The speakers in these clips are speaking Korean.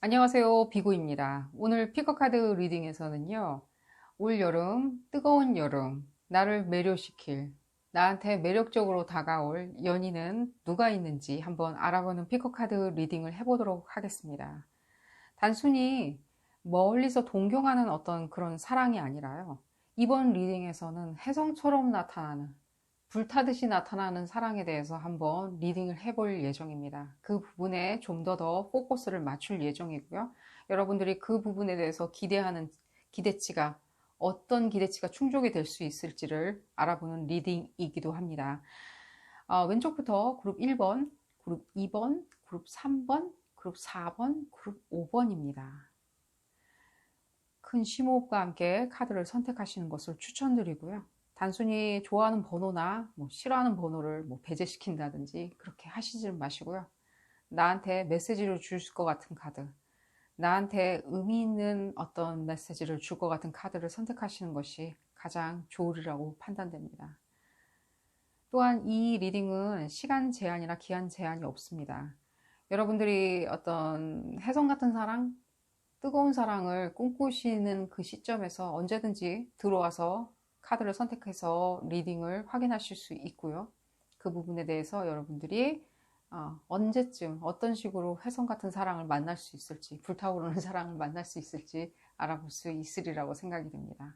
안녕하세요, 비구입니다. 오늘 피커카드 리딩에서는요, 올여름, 뜨거운 여름, 나를 매료시킬, 나한테 매력적으로 다가올 연인은 누가 있는지 한번 알아보는 피커카드 리딩을 해보도록 하겠습니다. 단순히 멀리서 동경하는 어떤 그런 사랑이 아니라요, 이번 리딩에서는 혜성처럼 나타나는, 불타듯이 나타나는 사랑에 대해서 한번 리딩을 해볼 예정입니다. 그 부분에 좀 더 포커스를 맞출 예정이고요. 여러분들이 그 부분에 대해서 기대하는 기대치가 어떤 기대치가 충족이 될 수 있을지를 알아보는 리딩이기도 합니다. 왼쪽부터 그룹 1번, 그룹 2번, 그룹 3번, 그룹 4번, 그룹 5번입니다. 큰 심호흡과 함께 카드를 선택하시는 것을 추천드리고요. 단순히 좋아하는 번호나 싫어하는 번호를 배제시킨다든지 그렇게 하시지 마시고요. 나한테 메시지를 줄 것 같은 카드, 나한테 의미 있는 어떤 메시지를 줄 것 같은 카드를 선택하시는 것이 가장 좋으리라고 판단됩니다. 또한 이 리딩은 시간 제한이나 기한 제한이 없습니다. 여러분들이 어떤 혜성 같은 사랑, 뜨거운 사랑을 꿈꾸시는 그 시점에서 언제든지 들어와서 카드를 선택해서 리딩을 확인하실 수 있고요. 그 부분에 대해서 여러분들이 언제쯤 어떤 식으로 혜성 같은 사랑을 만날 수 있을지, 불타오르는 사랑을 만날 수 있을지 알아볼 수 있으리라고 생각이 됩니다.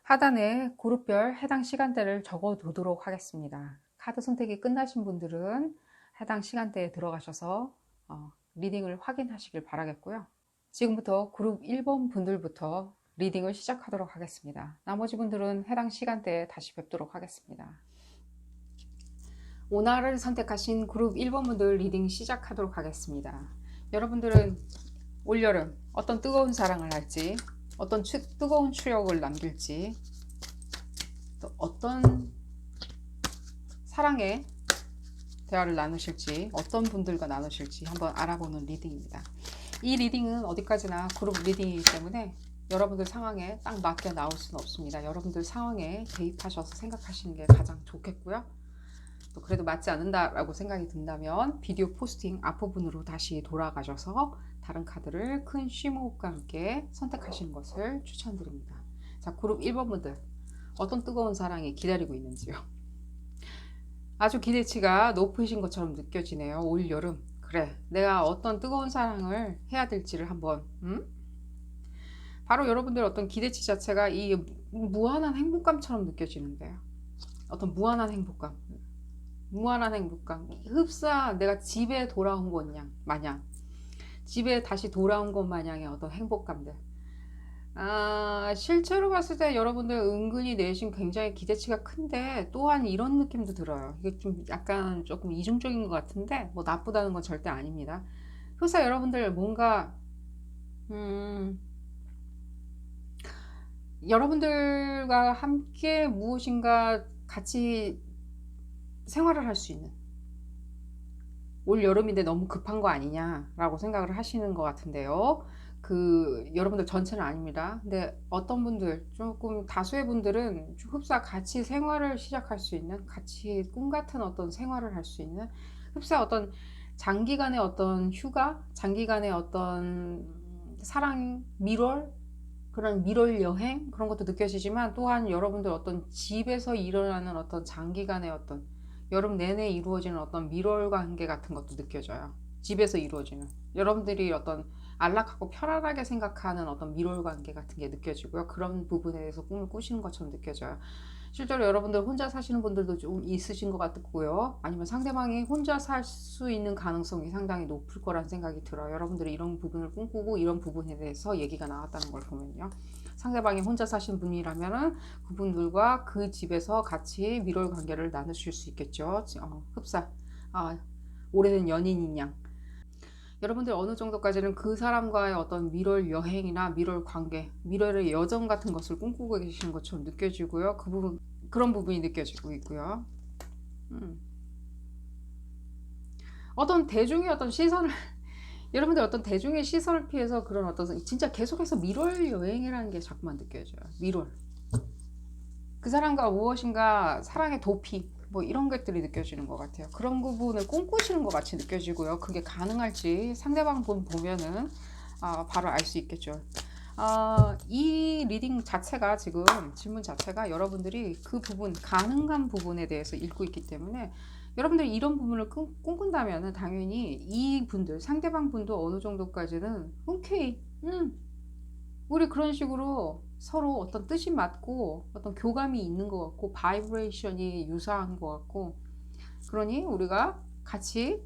하단에 그룹별 해당 시간대를 적어 두도록 하겠습니다. 카드 선택이 끝나신 분들은 해당 시간대에 들어가셔서 리딩을 확인하시길 바라겠고요. 지금부터 그룹 1번 분들부터 리딩을 시작하도록 하겠습니다. 나머지 분들은 해당 시간대에 다시 뵙도록 하겠습니다. 오나를 선택하신 그룹 1번 분들 리딩 시작하도록 하겠습니다. 여러분들은 올여름 어떤 뜨거운 사랑을 할지, 어떤 뜨거운 추억을 남길지, 또 어떤 사랑의 대화를 나누실지, 어떤 분들과 나누실지 한번 알아보는 리딩입니다. 이 리딩은 어디까지나 그룹 리딩이기 때문에 여러분들 상황에 딱 맞게 나올 수는 없습니다. 여러분들 상황에 대입하셔서 생각하시는 게 가장 좋겠고요. 또 그래도 맞지 않는다라고 생각이 든다면 비디오 포스팅 앞부분으로 다시 돌아가셔서 다른 카드를 큰 쉼호흡과 함께 선택하시는 것을 추천드립니다. 자, 그룹 1번 분들 어떤 뜨거운 사랑이 기다리고 있는지요. 아주 기대치가 높으신 것처럼 느껴지네요. 올 여름, 그래, 내가 어떤 뜨거운 사랑을 해야 될지를 한번 바로 여러분들 어떤 기대치 자체가 이 무한한 행복감처럼 느껴지는데요. 어떤 무한한 행복감, 흡사 내가 집에 돌아온 것 마냥, 집에 다시 돌아온 것 마냥의 어떤 행복감들. 실제로 봤을 때 여러분들 은근히 내심 굉장히 기대치가 큰데 또한 이런 느낌도 들어요. 이게 좀 약간 조금 이중적인 것 같은데 나쁘다는 건 절대 아닙니다. 흡사 여러분들 뭔가 여러분들과 함께 무엇인가 같이 생활을 할 수 있는, 올 여름인데 너무 급한 거 아니냐라고 생각을 하시는 것 같은데요. 여러분들 전체는 아닙니다. 근데 어떤 분들, 조금 다수의 분들은 흡사 같이 생활을 시작할 수 있는, 같이 꿈 같은 어떤 생활을 할 수 있는, 흡사 어떤 장기간의 어떤 휴가, 장기간의 어떤 사랑, 그런 미롤 여행, 그런 것도 느껴지지만 또한 여러분들 어떤 집에서 일어나는 어떤 장기간의 어떤 여름 내내 이루어지는 어떤 미롤 관계 같은 것도 느껴져요. 집에서 이루어지는 여러분들이 어떤 안락하고 편안하게 생각하는 어떤 미롤 관계 같은 게 느껴지고요. 그런 부분에 대해서 꿈을 꾸시는 것처럼 느껴져요. 실제로 여러분들 혼자 사시는 분들도 좀 있으신 것 같고요. 아니면 상대방이 혼자 살 수 있는 가능성이 상당히 높을 거란 생각이 들어요. 여러분들이 이런 부분을 꿈꾸고 이런 부분에 대해서 얘기가 나왔다는 걸 보면요. 상대방이 혼자 사시는 분이라면 그분들과 그 집에서 같이 미롤 관계를 나누실 수 있겠죠. 흡사 오래된 연인인 양, 여러분들 어느 정도까지는 그 사람과의 어떤 미롤 여행이나 미롤 관계, 미롤의 여정 같은 것을 꿈꾸고 계시는 것처럼 느껴지고요. 그런 부분이 느껴지고 있고요. 어떤 대중의 어떤 시선을 여러분들 어떤 대중의 시선을 피해서 그런 어떤 진짜 계속해서 미롤 여행이라는 게 자꾸만 느껴져요. 미롤, 그 사람과 무엇인가 사랑의 도피, 뭐 이런 것들이 느껴지는 것 같아요. 그런 부분을 꿈꾸시는 것 같이 느껴지고요. 그게 가능할지 상대방 분 보면은 바로 알 수 있겠죠. 이 리딩 자체가 지금 질문 자체가 여러분들이 그 부분, 가능한 부분에 대해서 읽고 있기 때문에 여러분들이 이런 부분을 꿈꾼다면 당연히 이 분들, 상대방 분도 어느 정도까지는 흔쾌히 우리 그런 식으로 서로 어떤 뜻이 맞고 어떤 교감이 있는 것 같고 바이브레이션이 유사한 것 같고, 그러니 우리가 같이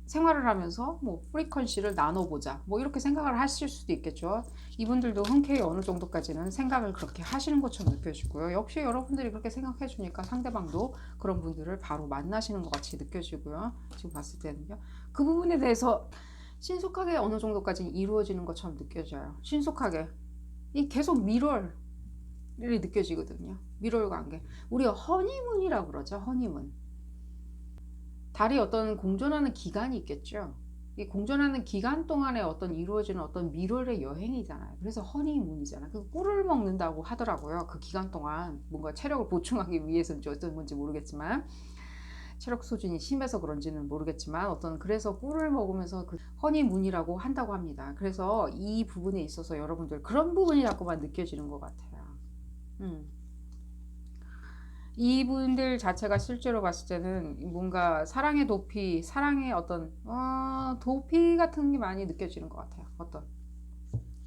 생활을 하면서 뭐 프리퀀시를 나눠보자, 뭐 이렇게 생각을 하실 수도 있겠죠. 이분들도 흔쾌히 어느 정도까지는 생각을 그렇게 하시는 것처럼 느껴지고요. 역시 여러분들이 그렇게 생각해 주니까 상대방도 그런 분들을 바로 만나시는 것 같이 느껴지고요. 지금 봤을 때는요, 그 부분에 대해서 신속하게 어느 정도까지 이루어지는 것처럼 느껴져요. 신속하게 이 계속 미럴이 느껴지거든요. 미럴 관계, 우리가 허니문이라고 그러죠. 허니문, 달이 어떤 공존하는 기간이 있겠죠. 이 공존하는 기간 동안에 어떤 이루어지는 어떤 미럴의 여행이잖아요. 그래서 허니문이잖아요. 그 꿀을 먹는다고 하더라고요. 그 기간 동안 뭔가 체력을 보충하기 위해서인지 어떤 건지 모르겠지만, 체력 수준이 심해서 그런지는 모르겠지만 어떤, 그래서 꿀을 먹으면서 그 허니문이라고 한다고 합니다. 그래서 이 부분에 있어서 여러분들 그런 부분이 자꾸만 느껴지는 것 같아요. 이분들 자체가 실제로 봤을 때는 뭔가 사랑의 도피, 사랑의 어떤 도피 같은 게 많이 느껴지는 것 같아요. 어떤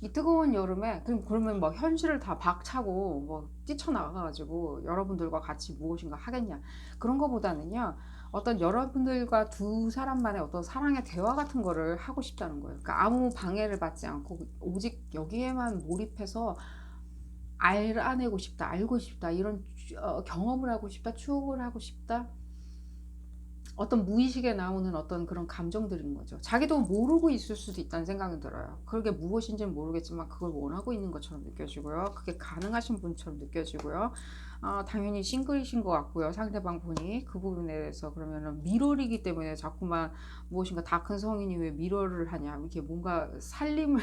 이 뜨거운 여름에 그러면 뭐 현실을 다 박차고 뭐 뛰쳐나가가지고 여러분들과 같이 무엇인가 하겠냐, 그런 거보다는요, 어떤 여러분들과 두 사람만의 어떤 사랑의 대화 같은 거를 하고 싶다는 거예요. 그러니까 아무 방해를 받지 않고 오직 여기에만 몰입해서 알아내고 싶다, 알고 싶다, 이런 경험을 하고 싶다, 추억을 하고 싶다, 어떤 무의식에 나오는 어떤 그런 감정들인 거죠. 자기도 모르고 있을 수도 있다는 생각이 들어요. 그게 무엇인지는 모르겠지만 그걸 원하고 있는 것처럼 느껴지고요. 그게 가능하신 분처럼 느껴지고요. 당연히 싱글이신 것 같고요. 상대방 분이 그 부분에 대해서 그러면은 미러이기 때문에 자꾸만 무엇인가 다 큰 성인이 왜 미러를 하냐, 이렇게 뭔가 살림을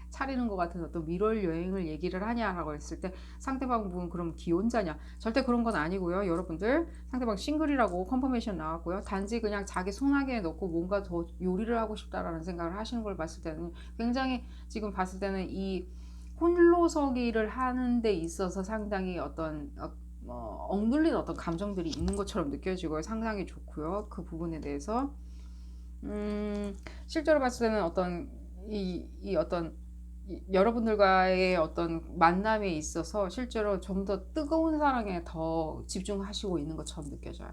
차리는 것 같은 어떤 미럴 여행을 얘기를 하냐라고 했을 때 상대방 분 그럼 기혼자냐? 절대 그런 건 아니고요. 여러분들 상대방 싱글이라고 컨퍼메이션 나왔고요. 단지 그냥 자기 손아귀에 넣고 뭔가 더 요리를 하고 싶다라는 생각을 하시는 걸 봤을 때는 굉장히, 지금 봤을 때는 이 홀로서기를 하는 데 있어서 상당히 어떤 억눌린 어떤 감정들이 있는 것처럼 느껴지고요. 상당히 좋고요. 그 부분에 대해서 실제로 봤을 때는 어떤 이 어떤 여러분들과의 어떤 만남에 있어서 실제로 좀 더 뜨거운 사랑에 더 집중하시고 있는 것처럼 느껴져요.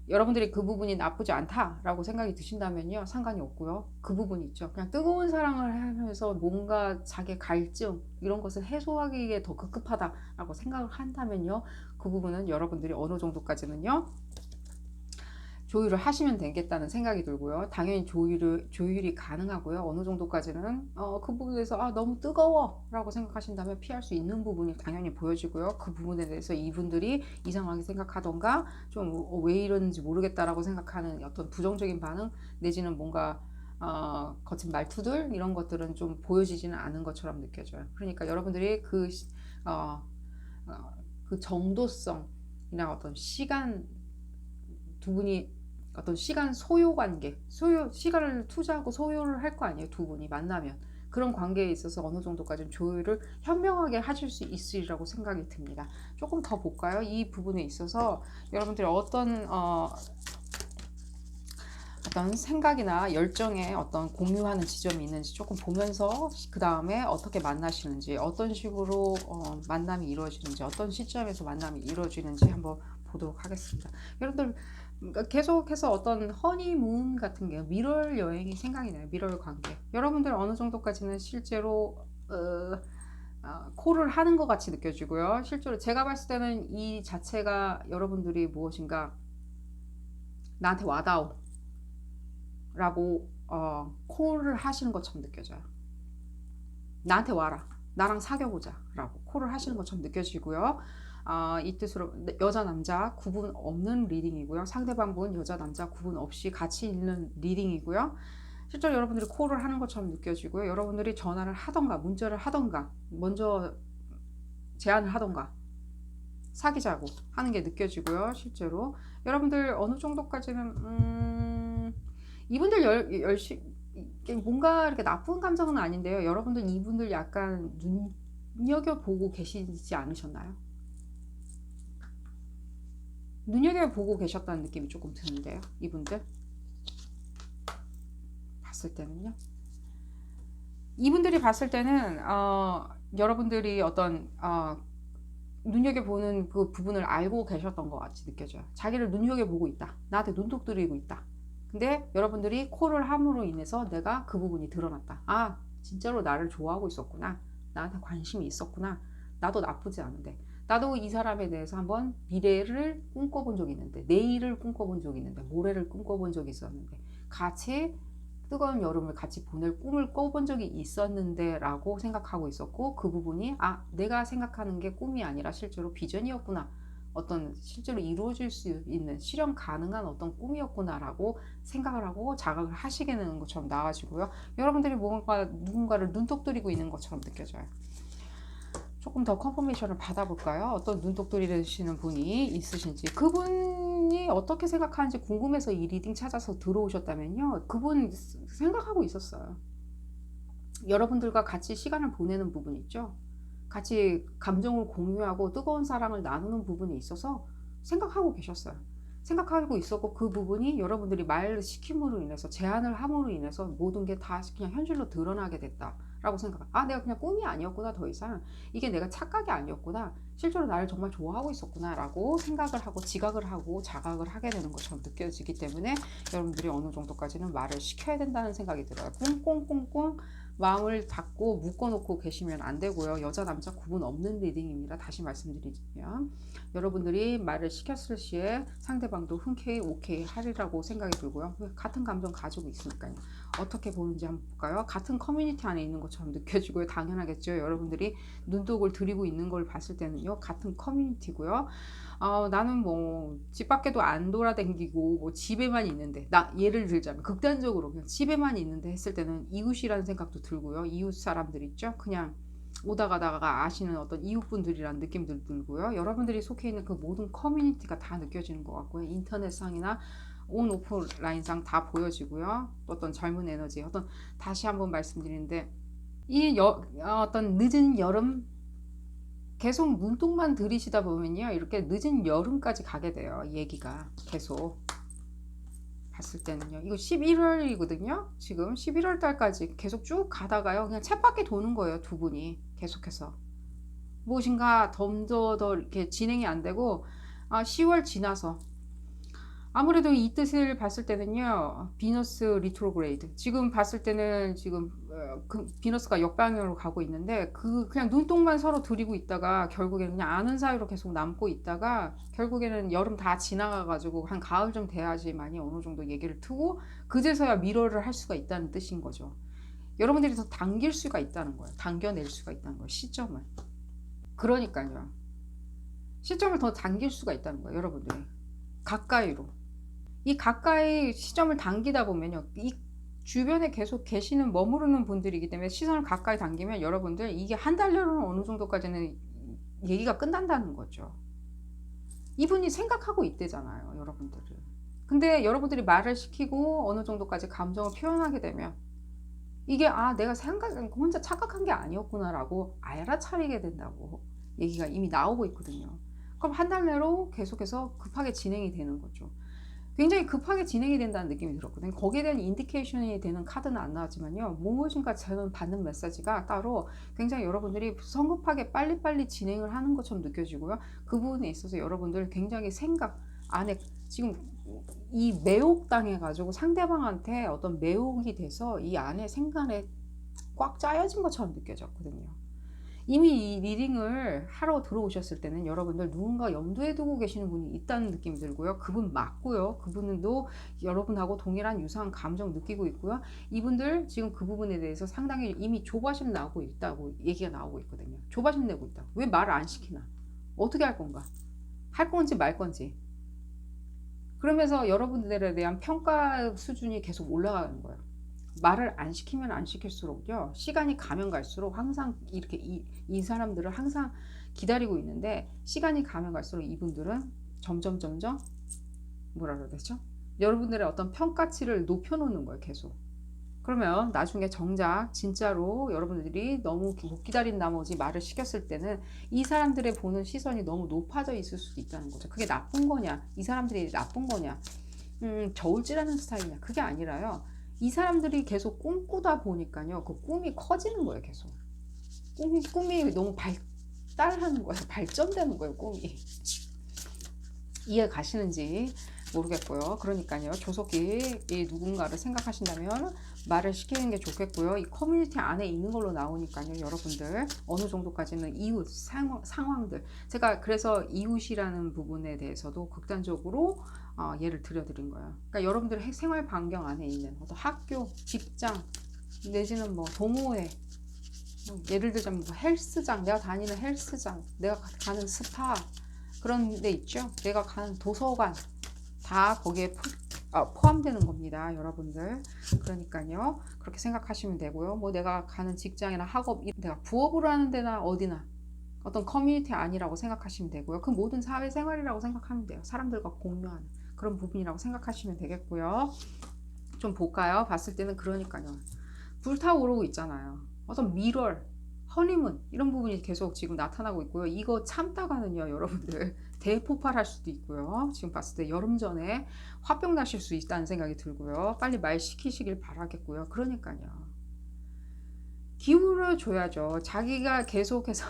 여러분들이 그 부분이 나쁘지 않다라고 생각이 드신다면요, 상관이 없고요. 그 부분이 있죠. 그냥 뜨거운 사랑을 하면서 뭔가 자기 갈증 이런 것을 해소하기에 더 급급하다라고 생각을 한다면요, 그 부분은 여러분들이 어느 정도까지는요 조율을 하시면 되겠다는 생각이 들고요. 당연히 조율이 가능하고요. 어느 정도까지는 그 부분에서 너무 뜨거워 라고 생각하신다면 피할 수 있는 부분이 당연히 보여지고요. 그 부분에 대해서 이분들이 이상하게 생각하던가 좀 왜 이러는지 모르겠다라고 생각하는 어떤 부정적인 반응 내지는 뭔가 거친 말투들, 이런 것들은 좀 보여지지는 않은 것처럼 느껴져요. 그러니까 여러분들이 그 정도성이나 어떤 시간, 두 분이 어떤 시간 소요 관계, 시간을 투자하고 소요를 할 거 아니에요. 두 분이 만나면 그런 관계에 있어서 어느 정도까지는 조율을 현명하게 하실 수 있으리라고 생각이 듭니다. 조금 더 볼까요? 이 부분에 있어서 여러분들이 어떤 생각이나 열정에 어떤 공유하는 지점이 있는지 조금 보면서 그 다음에 어떻게 만나시는지, 어떤 식으로 만남이 이루어지는지, 어떤 시점에서 만남이 이루어지는지 한번 보도록 하겠습니다. 여러분들 계속해서 어떤 허니문 같은 게, 미럴 여행이 생각이 나요. 미럴 관계. 여러분들 어느 정도까지는 실제로 콜을 하는 것 같이 느껴지고요. 실제로 제가 봤을 때는 이 자체가 여러분들이 무엇인가 나한테 와다오 라고 콜을 하시는 것처럼 느껴져요. 나한테 와라, 나랑 사귀어보자 라고 콜을 하시는 것처럼 느껴지고요. 이 뜻으로 여자 남자 구분 없는 리딩이고요. 상대방분 여자 남자 구분 없이 같이 있는 리딩이고요. 실제로 여러분들이 콜을 하는 것처럼 느껴지고요. 여러분들이 전화를 하던가 문자를 하던가 먼저 제안을 하던가 사귀자고 하는 게 느껴지고요. 실제로 여러분들 어느 정도까지는 이분들 뭔가 이렇게 나쁜 감정은 아닌데요. 여러분들 이분들 약간 눈여겨보고 계시지 않으셨나요? 눈여겨보고 계셨다는 느낌이 조금 드는데요. 이분들 봤을 때는요. 이분들이 봤을 때는 여러분들이 어떤 눈여겨보는 그 부분을 알고 계셨던 것 같이 느껴져요. 자기를 눈여겨보고 있다. 나한테 눈독 들이고 있다. 근데 여러분들이 콜을 함으로 인해서 내가 그 부분이 드러났다. 아, 진짜로 나를 좋아하고 있었구나. 나한테 관심이 있었구나. 나도 나쁘지 않은데. 나도 이 사람에 대해서 한번 미래를 꿈꿔본 적이 있는데, 내일을 꿈꿔본 적이 있는데, 모레를 꿈꿔본 적이 있었는데, 같이 뜨거운 여름을 같이 보낼 꿈을 꿔본 적이 있었는데 라고 생각하고 있었고, 그 부분이 내가 생각하는 게 꿈이 아니라 실제로 비전이었구나, 어떤 실제로 이루어질 수 있는 실현 가능한 어떤 꿈이었구나 라고 생각을 하고 자각을 하시게 되는 것처럼 나와지고요. 여러분들이 뭔가 누군가를 눈독 들이고 있는 것처럼 느껴져요. 조금 더 컨퍼메이션을 받아볼까요? 어떤 눈독 들이시는 분이 있으신지, 그분이 어떻게 생각하는지 궁금해서 이 리딩 찾아서 들어오셨다면요, 그분 생각하고 있었어요. 여러분들과 같이 시간을 보내는 부분 있죠, 같이 감정을 공유하고 뜨거운 사랑을 나누는 부분에 있어서 생각하고 계셨어요. 생각하고 있었고, 그 부분이 여러분들이 말을 시킴으로 인해서, 제안을 함으로 인해서 모든 게 다 그냥 현실로 드러나게 됐다 라고 생각. 내가 그냥 꿈이 아니었구나. 더 이상 이게 내가 착각이 아니었구나. 실제로 나를 정말 좋아하고 있었구나 라고 생각을 하고 지각을 하고 자각을 하게 되는 것처럼 느껴지기 때문에 여러분들이 어느 정도까지는 말을 시켜야 된다는 생각이 들어요. 꽁꽁꽁꽁 마음을 닫고 묶어놓고 계시면 안 되고요. 여자 남자 구분 없는 리딩입니다. 다시 말씀드리면 여러분들이 말을 시켰을 시에 상대방도 흔쾌히 오케이 하리라고 생각이 들고요. 같은 감정 가지고 있으니까요. 어떻게 보는지 한번 볼까요? 같은 커뮤니티 안에 있는 것처럼 느껴지고요. 당연하겠죠. 여러분들이 눈독을 들이고 있는 걸 봤을 때는요, 같은 커뮤니티고요. 나는 뭐 집 밖에도 안 돌아다니고 뭐 집에만 있는데, 나 예를 들자면 극단적으로 그냥 집에만 있는데 했을 때는 이웃이라는 생각도 들고요. 이웃 사람들 있죠, 그냥 오다 가다가 아시는 어떤 이웃분들이라는 느낌도 들고요. 여러분들이 속해 있는 그 모든 커뮤니티가 다 느껴지는 것 같고요. 인터넷상이나 온 오프라인상 다 보여지고요. 어떤 젊은 에너지, 다시 한번 말씀드리는데, 어떤 늦은 여름, 계속 눈독만 들이시다 보면요, 이렇게 늦은 여름까지 가게 돼요. 얘기가 계속 봤을 때는요. 이거 11월이거든요. 지금 11월 달까지 계속 쭉 가다가요, 그냥 쳇바퀴 도는 거예요. 두 분이 계속해서 무엇인가 더 이렇게 진행이 안 되고, 10월 지나서 아무래도 이 뜻을 봤을 때는요, 비너스 리트로그레이드, 지금 봤을 때는 지금 비너스가 역방향으로 가고 있는데, 그냥 눈독만 서로 들이고 있다가 결국에는 그냥 아는 사이로 계속 남고 있다가 결국에는 여름 다 지나가 가지고 한 가을쯤 돼야지만이 어느 정도 얘기를 트고 그제서야 미러를 할 수가 있다는 뜻인 거죠. 여러분들이 더 당길 수가 있다는 거예요. 당겨낼 수가 있다는 거예요. 시점을. 그러니까요, 시점을 더 당길 수가 있다는 거예요. 여러분들이 가까이로, 이 가까이 시점을 당기다 보면요, 이 주변에 계속 계시는 머무르는 분들이기 때문에 시선을 가까이 당기면 여러분들 이게 한 달여는 어느 정도까지는 얘기가 끝난다는 거죠. 이분이 생각하고 있대잖아요, 여러분들을. 근데 여러분들이 말을 시키고 어느 정도까지 감정을 표현하게 되면 이게 내가 혼자 착각한 게 아니었구나 라고 알아차리게 된다고 얘기가 이미 나오고 있거든요. 그럼 한 달 내로 계속해서 급하게 진행이 되는 거죠. 굉장히 급하게 진행이 된다는 느낌이 들었거든요. 거기에 대한 인디케이션이 되는 카드는 안 나왔지만요, 무엇인가 저는 받는 메시지가 따로 굉장히 여러분들이 성급하게 빨리빨리 진행을 하는 것처럼 느껴지고요. 그 부분에 있어서 여러분들 굉장히 생각 안에 지금 이 매혹당해 가지고 상대방한테 어떤 매혹이 돼서 이 안에 생각에 꽉 짜여진 것처럼 느껴졌거든요. 이미 이 리딩을 하러 들어오셨을 때는 여러분들 누군가 염두에 두고 계시는 분이 있다는 느낌이 들고요. 그분 맞고요. 그분도 여러분하고 동일한 유사한 감정 느끼고 있고요. 이분들 지금 그 부분에 대해서 상당히 이미 조바심 나고 있다고 얘기가 나오고 있거든요. 조바심 내고 있다. 왜 말을 안 시키나? 어떻게 할 건가? 할 건지 말 건지. 그러면서 여러분들에 대한 평가 수준이 계속 올라가는 거예요. 말을 안 시키면 안 시킬수록요, 시간이 가면 갈수록 항상 이렇게 이 사람들을 항상 기다리고 있는데, 시간이 가면 갈수록 이분들은 점점 뭐라 그래야 되죠? 여러분들의 어떤 평가치를 높여놓는 거예요, 계속. 그러면 나중에 정작 진짜로 여러분들이 너무 못 기다린 나머지 말을 시켰을 때는 이 사람들의 보는 시선이 너무 높아져 있을 수도 있다는 거죠. 그게 나쁜 거냐? 이 사람들이 나쁜 거냐? 저울질하는 스타일이냐? 그게 아니라요. 이 사람들이 계속 꿈꾸다 보니까요. 그 꿈이 커지는 거예요, 계속. 꿈이 너무 발달하는 거예요. 발전되는 거예요, 꿈이. 이해 가시는지 모르겠고요. 그러니까요. 조속히 이 누군가를 생각하신다면 말을 시키는 게 좋겠고요. 이 커뮤니티 안에 있는 걸로 나오니까요. 여러분들 어느 정도까지는 이웃 상황들, 제가 그래서 이웃이라는 부분에 대해서도 극단적으로 예를 들어드린 거예요. 그러니까 여러분들의 생활 반경 안에 있는 어떤 학교, 직장, 내지는 뭐 동호회, 예를 들자면 뭐 헬스장, 내가 다니는 헬스장, 내가 가는 스파, 그런 데 있죠. 내가 가는 도서관, 다 거기에 포함되는 겁니다, 여러분들. 그러니까요, 그렇게 생각하시면 되고요. 뭐 내가 가는 직장이나 학업, 내가 부업을 하는 데나 어디나 어떤 커뮤니티 아니라고 생각하시면 되고요. 그 모든 사회생활이라고 생각하면 돼요. 사람들과 공유하는 그런 부분이라고 생각하시면 되겠고요. 좀 볼까요? 봤을 때는 그러니까요. 불타오르고 있잖아요. 어떤 미럴, 허니문 이런 부분이 계속 지금 나타나고 있고요. 이거 참다가는요, 여러분들 대폭발할 수도 있고요. 지금 봤을 때 여름 전에 화병 나실 수 있다는 생각이 들고요. 빨리 말 시키시길 바라겠고요. 그러니까요. 기울여 줘야죠. 자기가 계속해서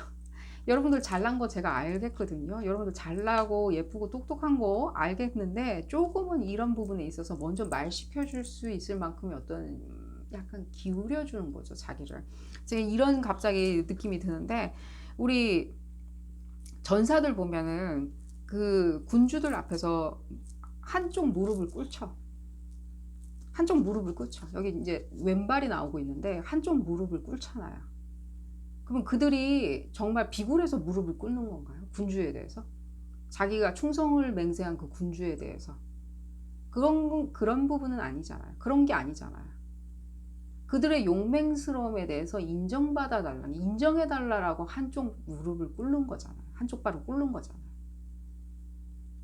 여러분들 잘난 거 제가 알겠거든요. 여러분들 잘나고 예쁘고 똑똑한 거 알겠는데 조금은 이런 부분에 있어서 먼저 말 시켜줄 수 있을 만큼의 어떤 약간 기울여 주는 거죠, 자기를. 제가 이런 갑자기 느낌이 드는데, 우리 전사들 보면은 그 군주들 앞에서 한쪽 무릎을 꿇죠. 한쪽 무릎을 꿇죠. 여기 이제 왼발이 나오고 있는데 한쪽 무릎을 꿇잖아요. 그럼 그들이 정말 비굴해서 무릎을 꿇는 건가요? 군주에 대해서? 자기가 충성을 맹세한 그 군주에 대해서. 그런 부분은 아니잖아요. 그런 게 아니잖아요. 그들의 용맹스러움에 대해서 인정받아달라, 인정해달라라고 한쪽 무릎을 꿇는 거잖아요. 한쪽 발을 꿇는 거잖아요.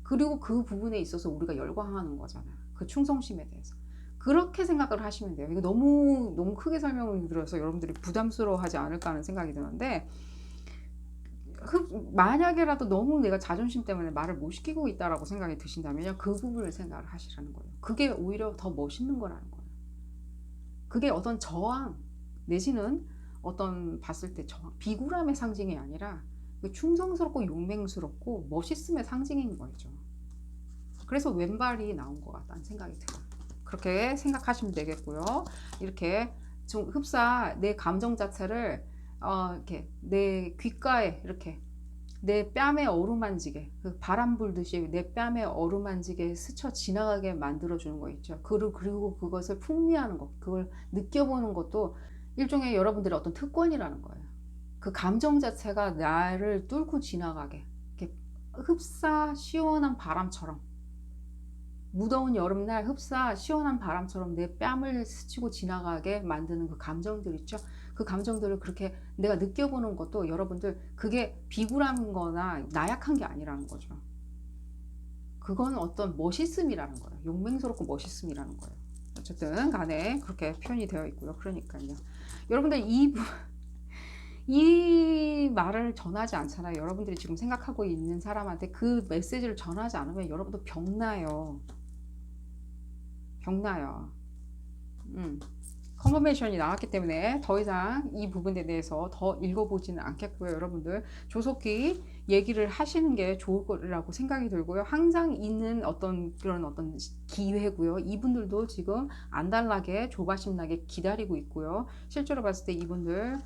그리고 그 부분에 있어서 우리가 열광하는 거잖아요. 그 충성심에 대해서. 그렇게 생각을 하시면 돼요. 이거 너무 크게 설명을 드려서 여러분들이 부담스러워하지 않을까 하는 생각이 드는데, 만약에라도 너무 내가 자존심 때문에 말을 못 시키고 있다라고 생각이 드신다면 그 부분을 생각을 하시라는 거예요. 그게 오히려 더 멋있는 거라는 거예요. 그게 어떤 저항 내지는 어떤 봤을 때 저항, 비굴함의 상징이 아니라 충성스럽고 용맹스럽고 멋있음의 상징인 거죠. 그래서 왼발이 나온 것 같다는 생각이 들어요. 그렇게 생각하시면 되겠고요. 이렇게 좀 흡사 내 감정 자체를 이렇게 내 귓가에 이렇게 내 뺨에 어루만지게, 그 바람 불듯이 내 뺨에 어루만지게 스쳐 지나가게 만들어주는 거 있죠. 그리고 그것을 풍미하는 것, 그걸 느껴보는 것도 일종의 여러분들의 어떤 특권이라는 거예요. 그 감정 자체가 나를 뚫고 지나가게, 이렇게 흡사 시원한 바람처럼, 무더운 여름날 흡사 시원한 바람처럼 내 뺨을 스치고 지나가게 만드는 그 감정들 있죠. 그 감정들을 그렇게 내가 느껴보는 것도 여러분들 그게 비굴한 거나 나약한 게 아니라는 거죠. 그건 어떤 멋있음이라는 거예요. 용맹스럽고 멋있음이라는 거예요. 어쨌든 간에 그렇게 표현이 되어 있고요. 그러니까요. 여러분들 이 말을 전하지 않잖아요. 여러분들이 지금 생각하고 있는 사람한테 그 메시지를 전하지 않으면 여러분도 병나요. 병나요. 컨퍼메이션이 나왔기 때문에 더 이상 이 부분에 대해서 더 읽어보지는 않겠고요. 여러분들 조속히 얘기를 하시는 게 좋을 거라고 생각이 들고요. 항상 있는 그런 어떤 기회고요. 이분들도 지금 안달나게 조바심나게 기다리고 있고요. 실제로 봤을 때 이분들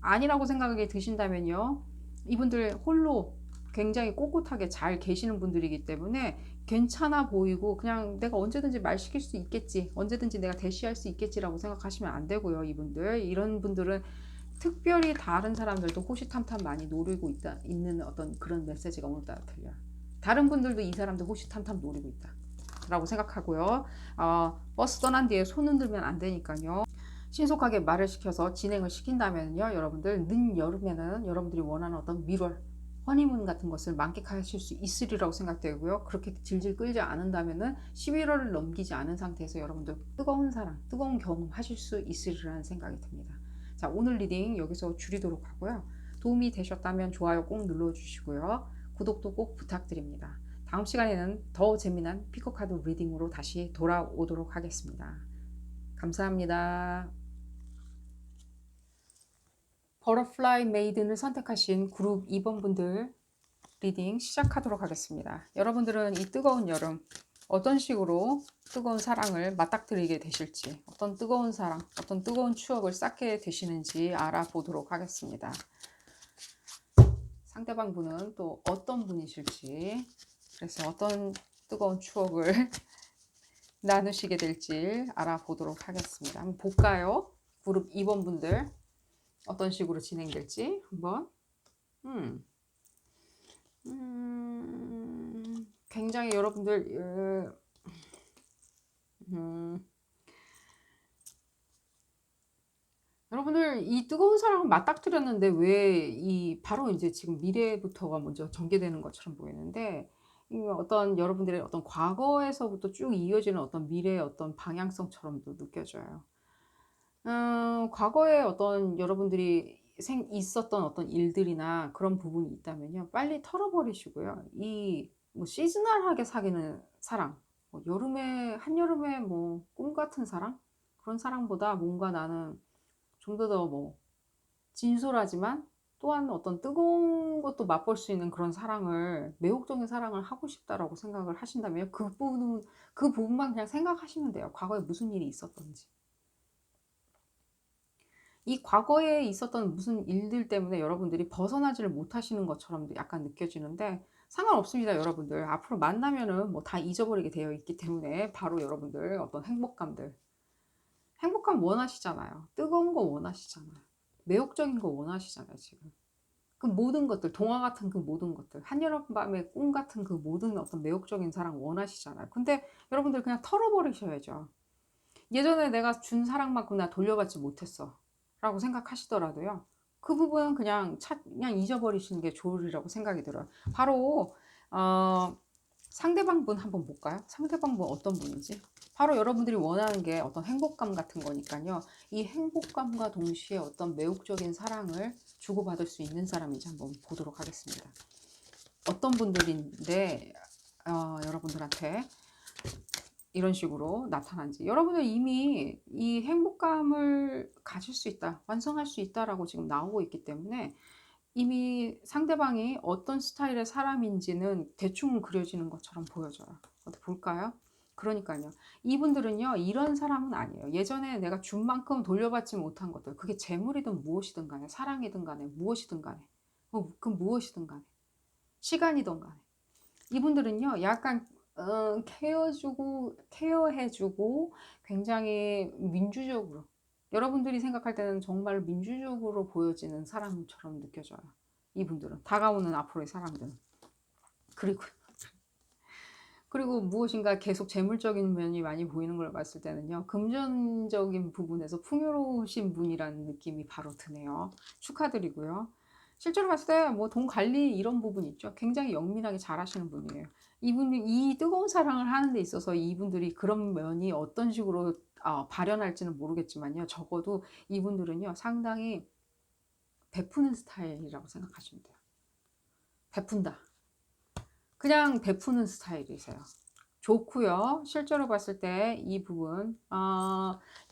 아니라고 생각이 드신다면요, 이분들 홀로 굉장히 꼿꼿하게 잘 계시는 분들이기 때문에 괜찮아 보이고 그냥 내가 언제든지 말 시킬 수 있겠지, 언제든지 내가 대시할 수 있겠지라고 생각하시면 안 되고요. 이런 분들은 특별히 다른 사람들도 호시탐탐 많이 노리고 있는 어떤 그런 메시지가 오늘따라 들려요. 다른 분들도 이 사람들 호시탐탐 노리고 있다 라고 생각하고요. 버스 떠난 뒤에 손 흔들면 안 되니까요. 신속하게 말을 시켜서 진행을 시킨다면요, 여러분들 늦여름에는 여러분들이 원하는 어떤 밀월, 허니문 같은 것을 만끽하실 수 있으리라고 생각되고요. 그렇게 질질 끌지 않는다면은 11월을 넘기지 않은 상태에서 여러분들 뜨거운 사랑, 뜨거운 경험 하실 수 있으리라는 생각이 듭니다. 자, 오늘 리딩 여기서 줄이도록 하고요. 도움이 되셨다면 좋아요 꼭 눌러주시고요. 구독도 꼭 부탁드립니다. 다음 시간에는 더 재미난 피커카드 리딩으로 다시 돌아오도록 하겠습니다. 감사합니다. 버터플라이 메이든을 선택하신 그룹 2번 분들 리딩 시작하도록 하겠습니다. 여러분들은 이 뜨거운 여름 어떤 식으로 뜨거운 사랑을 맞닥뜨리게 되실지, 어떤 뜨거운 사랑, 어떤 뜨거운 추억을 쌓게 되시는지 알아보도록 하겠습니다. 상대방 분은 또 어떤 분이실지, 그래서 어떤 뜨거운 추억을 나누시게 될지 알아보도록 하겠습니다. 한번 볼까요? 그룹 2번 분들 어떤 식으로 진행될지 한번. 굉장히 여러분들 여러분들 이 뜨거운 사랑을 맞닥뜨렸는데 왜 이 바로 이제 지금 미래부터가 먼저 전개되는 것처럼 보이는데, 이 어떤 여러분들의 어떤 과거에서부터 쭉 이어지는 어떤 미래의 어떤 방향성처럼도 느껴져요. 과거에 어떤 여러분들이 있었던 어떤 일들이나 그런 부분이 있다면요, 빨리 털어버리시고요. 이 뭐 시즈널하게 사귀는 사랑, 뭐 여름에 한여름에 뭐 꿈 같은 사랑, 그런 사랑보다 뭔가 나는 좀 더 뭐 진솔하지만 또한 어떤 뜨거운 것도 맛볼 수 있는 그런 사랑을, 매혹적인 사랑을 하고 싶다라고 생각을 하신다면 그 부분만 그냥 생각하시면 돼요. 과거에 무슨 일이 있었던지. 이 과거에 있었던 무슨 일들 때문에 여러분들이 벗어나지를 못하시는 것처럼도 약간 느껴지는데, 상관없습니다. 여러분들 앞으로 만나면은 뭐 다 잊어버리게 되어 있기 때문에 바로 여러분들 어떤 행복감 원하시잖아요. 뜨거운 거 원하시잖아요. 매혹적인 거 원하시잖아요. 지금 그 모든 것들, 동화 같은 그 모든 것들, 한여름밤의 꿈 같은 그 모든 어떤 매혹적인 사랑 원하시잖아요. 근데 여러분들 그냥 털어버리셔야죠. 예전에 내가 준 사랑만큼 나 돌려받지 못했어 라고 생각하시더라도요, 그 부분은 그냥 잊어버리시는 게 좋으리라고 생각이 들어요. 바로 상대방 분 한번 볼까요? 상대방 분 어떤 분인지. 바로 여러분들이 원하는 게 어떤 행복감 같은 거니까요, 이 행복감과 동시에 어떤 매혹적인 사랑을 주고받을 수 있는 사람인지 한번 보도록 하겠습니다. 어떤 분들인데 여러분들한테 이런 식으로 나타난지. 여러분들 이미 이 행복감을 가질 수 있다, 완성할 수 있다라고 지금 나오고 있기 때문에 이미 상대방이 어떤 스타일의 사람인지는 대충 그려지는 것처럼 보여져요. 어디 볼까요? 그러니까요, 이분들은요 이런 사람은 아니에요. 예전에 내가 준 만큼 돌려받지 못한 것들, 그게 재물이든 무엇이든 간에, 사랑이든 간에, 무엇이든 간에, 그 무엇이든 간에, 시간이든 간에, 이분들은요 약간 케어해주고 굉장히 민주적으로, 여러분들이 생각할 때는 정말 민주적으로 보여지는 사람처럼 느껴져요. 이분들은 다가오는 앞으로의 사람들은. 그리고 무엇인가 계속 재물적인 면이 많이 보이는 걸 봤을 때는요, 금전적인 부분에서 풍요로우신 분이라는 느낌이 바로 드네요. 축하드리고요. 실제로 봤을 때 뭐 돈 관리 이런 부분 있죠. 굉장히 영민하게 잘 하시는 분이에요. 이분이 이 뜨거운 사랑을 하는 데 있어서 이분들이 그런 면이 어떤 식으로 발현할지는 모르겠지만요, 적어도 이분들은요 상당히 베푸는 스타일이라고 생각하시면 돼요. 베푼다. 그냥 베푸는 스타일이세요. 좋고요. 실제로 봤을 때 이 부분,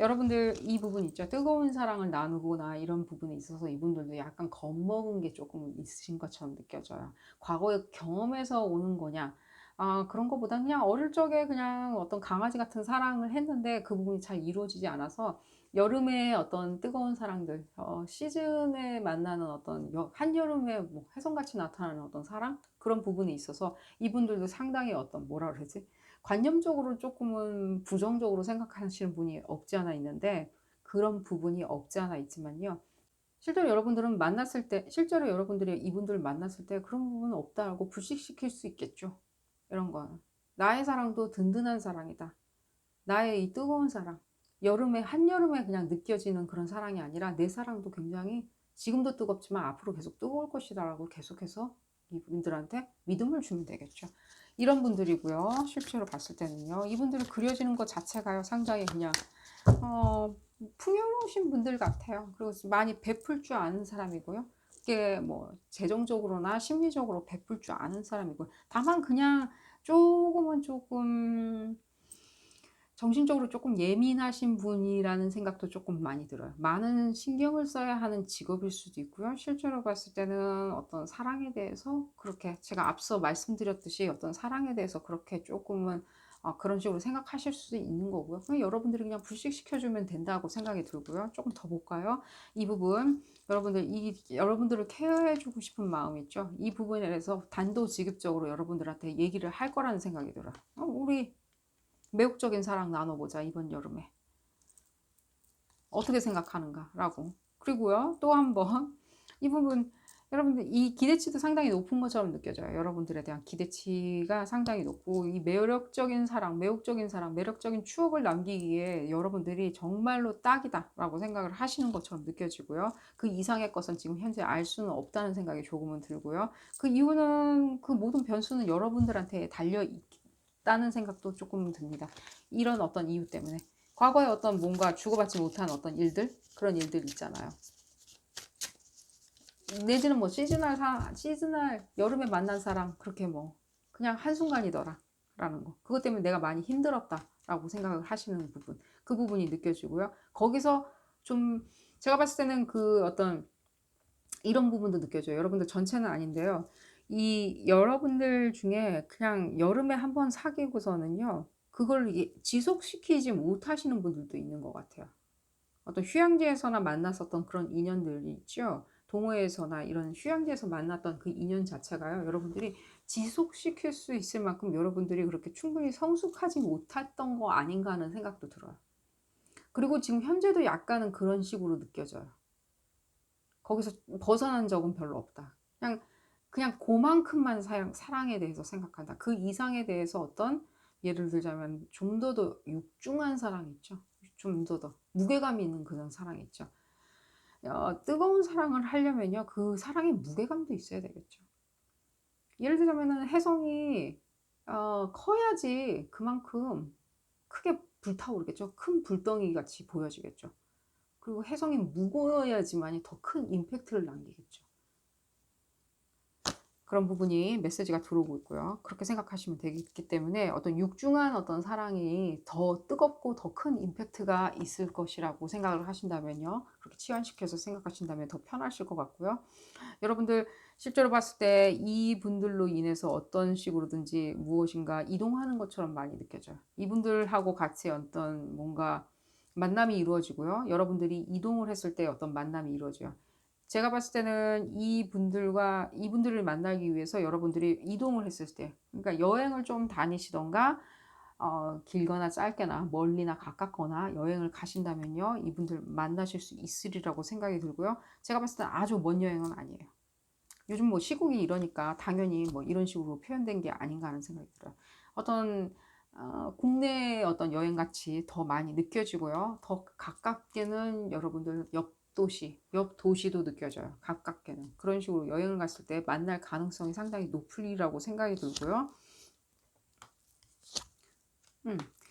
여러분들 이 부분 있죠. 뜨거운 사랑을 나누거나 이런 부분에 있어서 이분들도 약간 겁먹은 게 조금 있으신 것처럼 느껴져요. 과거의 경험에서 오는 거냐? 그런 것보다 그냥 어릴 적에 그냥 어떤 강아지 같은 사랑을 했는데 그 부분이 잘 이루어지지 않아서 여름에 어떤 뜨거운 사랑들, 시즌에 만나는 어떤 한여름에 뭐 혜성같이 나타나는 어떤 사랑? 그런 부분에 있어서 이분들도 상당히 어떤 뭐라 그러지? 관념적으로 조금은 부정적으로 생각하시는 분이 없지 않아 있는데, 그런 부분이 없지 않아 있지만요, 실제로 여러분들이 이분들을 만났을 때 그런 부분은 없다고 불식시킬 수 있겠죠. 이런 거는 나의 사랑도 든든한 사랑이다, 나의 이 뜨거운 사랑, 여름에 한여름에 그냥 느껴지는 그런 사랑이 아니라 내 사랑도 굉장히 지금도 뜨겁지만 앞으로 계속 뜨거울 것이다라고 계속해서 이분들한테 믿음을 주면 되겠죠. 이런 분들이고요. 실제로 봤을 때는요. 이분들이 그려지는 것 자체가요. 상당히 그냥 풍요로우신 분들 같아요. 그리고 많이 베풀 줄 아는 사람이고요. 이게 뭐 재정적으로나 심리적으로 베풀 줄 아는 사람이고요. 다만 그냥 조금은 조금 정신적으로 조금 예민하신 분이라는 생각도 조금 많이 들어요. 많은 신경을 써야 하는 직업일 수도 있고요. 실제로 봤을 때는 어떤 사랑에 대해서 그렇게 제가 앞서 말씀드렸듯이 어떤 사랑에 대해서 그렇게 조금은 그런 식으로 생각하실 수도 있는 거고요. 그냥 여러분들이 그냥 불식시켜주면 된다고 생각이 들고요. 조금 더 볼까요? 이 부분 여러분들을 케어해주고 싶은 마음 있죠. 이 부분에 대해서 단도직입적으로 여러분들한테 얘기를 할 거라는 생각이 들어요. 우리 매혹적인 사랑 나눠보자 이번 여름에 어떻게 생각하는가 라고. 그리고요 또 한번 이 부분 여러분들 이 기대치도 상당히 높은 것처럼 느껴져요. 여러분들에 대한 기대치가 상당히 높고 이 매력적인 사랑 매력적인 추억을 남기기에 여러분들이 정말로 딱이다 라고 생각을 하시는 것처럼 느껴지고요. 그 이상의 것은 지금 현재 알 수는 없다는 생각이 조금은 들고요. 그 이유는 그 모든 변수는 여러분들한테 달려 있다는 생각도 조금 듭니다. 이런 어떤 이유 때문에 과거에 어떤 뭔가 주고받지 못한 어떤 일들 그런 일들 있잖아요. 내지는 뭐 시즈널 여름에 만난 사람 그렇게 뭐 그냥 한순간이더라 라는 거 그것 때문에 내가 많이 힘들었다 라고 생각을 하시는 부분 그 부분이 느껴지고요. 거기서 좀 제가 봤을 때는 그 어떤 이런 부분도 느껴져요. 여러분들 전체는 아닌데요. 이 여러분들 중에 그냥 여름에 한번 사귀고서는요. 그걸 지속시키지 못하시는 분들도 있는 것 같아요. 어떤 휴양지에서나 만났었던 그런 인연들이 있죠. 동호회에서나 이런 휴양지에서 만났던 그 인연 자체가요. 여러분들이 지속시킬 수 있을 만큼 여러분들이 그렇게 충분히 성숙하지 못했던 거 아닌가 하는 생각도 들어요. 그리고 지금 현재도 약간은 그런 식으로 느껴져요. 거기서 벗어난 적은 별로 없다. 그냥 그만큼만 사랑에 대해서 생각한다. 그 이상에 대해서 어떤 예를 들자면 좀 더 육중한 사랑 있죠. 좀 더 무게감이 있는 그런 사랑 있죠. 뜨거운 사랑을 하려면요. 그 사랑에 무게감도 있어야 되겠죠. 예를 들자면은 혜성이 커야지 그만큼 크게 불타오르겠죠. 큰 불덩이 같이 보여지겠죠. 그리고 혜성이 무거워야지만이 더 큰 임팩트를 남기겠죠. 그런 부분이 메시지가 들어오고 있고요. 그렇게 생각하시면 되기 때문에 어떤 육중한 어떤 사랑이 더 뜨겁고 더 큰 임팩트가 있을 것이라고 생각을 하신다면요. 그렇게 치환시켜서 생각하신다면 더 편하실 것 같고요. 여러분들 실제로 봤을 때 이분들로 인해서 어떤 식으로든지 무엇인가 이동하는 것처럼 많이 느껴져요. 이분들하고 같이 어떤 뭔가 만남이 이루어지고요. 여러분들이 이동을 했을 때 어떤 만남이 이루어져요. 제가 봤을 때는 이분들을 만나기 위해서 여러분들이 이동을 했을 때, 그러니까 여행을 좀 다니시던가, 길거나 짧게나 멀리나 가깝거나 여행을 가신다면요, 이분들 만나실 수 있으리라고 생각이 들고요. 제가 봤을 때는 아주 먼 여행은 아니에요. 요즘 뭐 시국이 이러니까 당연히 뭐 이런 식으로 표현된 게 아닌가 하는 생각이 들어요. 어떤 국내 어떤 여행 같이 더 많이 느껴지고요. 더 가깝게는 여러분들 옆 도시도 느껴져요. 가깝게는. 그런 식으로 여행을 갔을 때 만날 가능성이 상당히 높으리라고 생각이 들고요.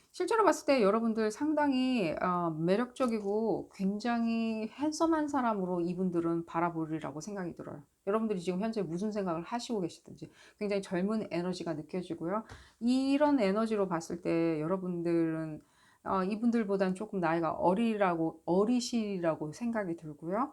실제로 봤을 때 여러분들 상당히 매력적이고 굉장히 핸섬한 사람으로 이분들은 바라보리라고 생각이 들어요. 여러분들이 지금 현재 무슨 생각을 하시고 계시든지 굉장히 젊은 에너지가 느껴지고요. 이런 에너지로 봤을 때 여러분들은 이분들보다는 조금 나이가 어리시라고 생각이 들고요.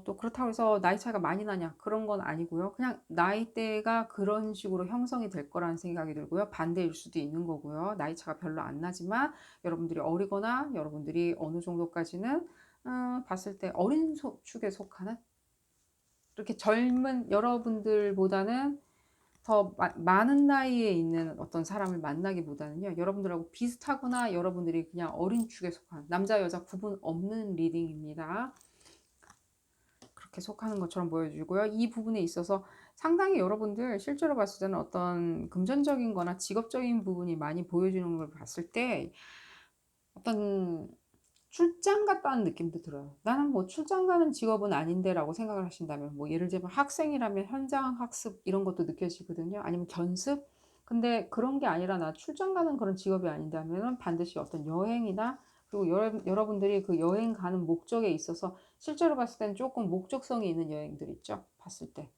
또 그렇다고 해서 나이 차이가 많이 나냐 그런 건 아니고요. 그냥 나이대가 그런 식으로 형성이 될 거라는 생각이 들고요. 반대일 수도 있는 거고요. 나이 차가 별로 안 나지만 여러분들이 어리거나 여러분들이 어느 정도까지는 봤을 때 어린 축에 속하는 이렇게 젊은 여러분들보다는 더 많은 나이에 있는 어떤 사람을 만나기보다는요. 여러분들하고 비슷하거나 여러분들이 그냥 어린 축에 속한 남자 여자 구분 없는 리딩입니다. 그렇게 속하는 것처럼 보여주고요. 이 부분에 있어서 상당히 여러분들 실제로 봤을 때는 어떤 금전적인 거나 직업적인 부분이 많이 보여주는 걸 봤을 때 어떤 출장 갔다는 느낌도 들어요. '나는 뭐 출장 가는 직업은 아닌데.'라고 생각을 하신다면 뭐 예를 들면 학생이라면 현장 학습 이런 것도 느껴지거든요. 아니면 견습? 근데 그런 게 아니라 '나 출장 가는 그런 직업이 아닌데.' 하면은 반드시 어떤 여행이나 그리고 여러분들이 그 여행 가는 목적에 있어서 실제로 봤을 때는 쪼끔 목적성이 있는 여행들 있죠, 봤을 때.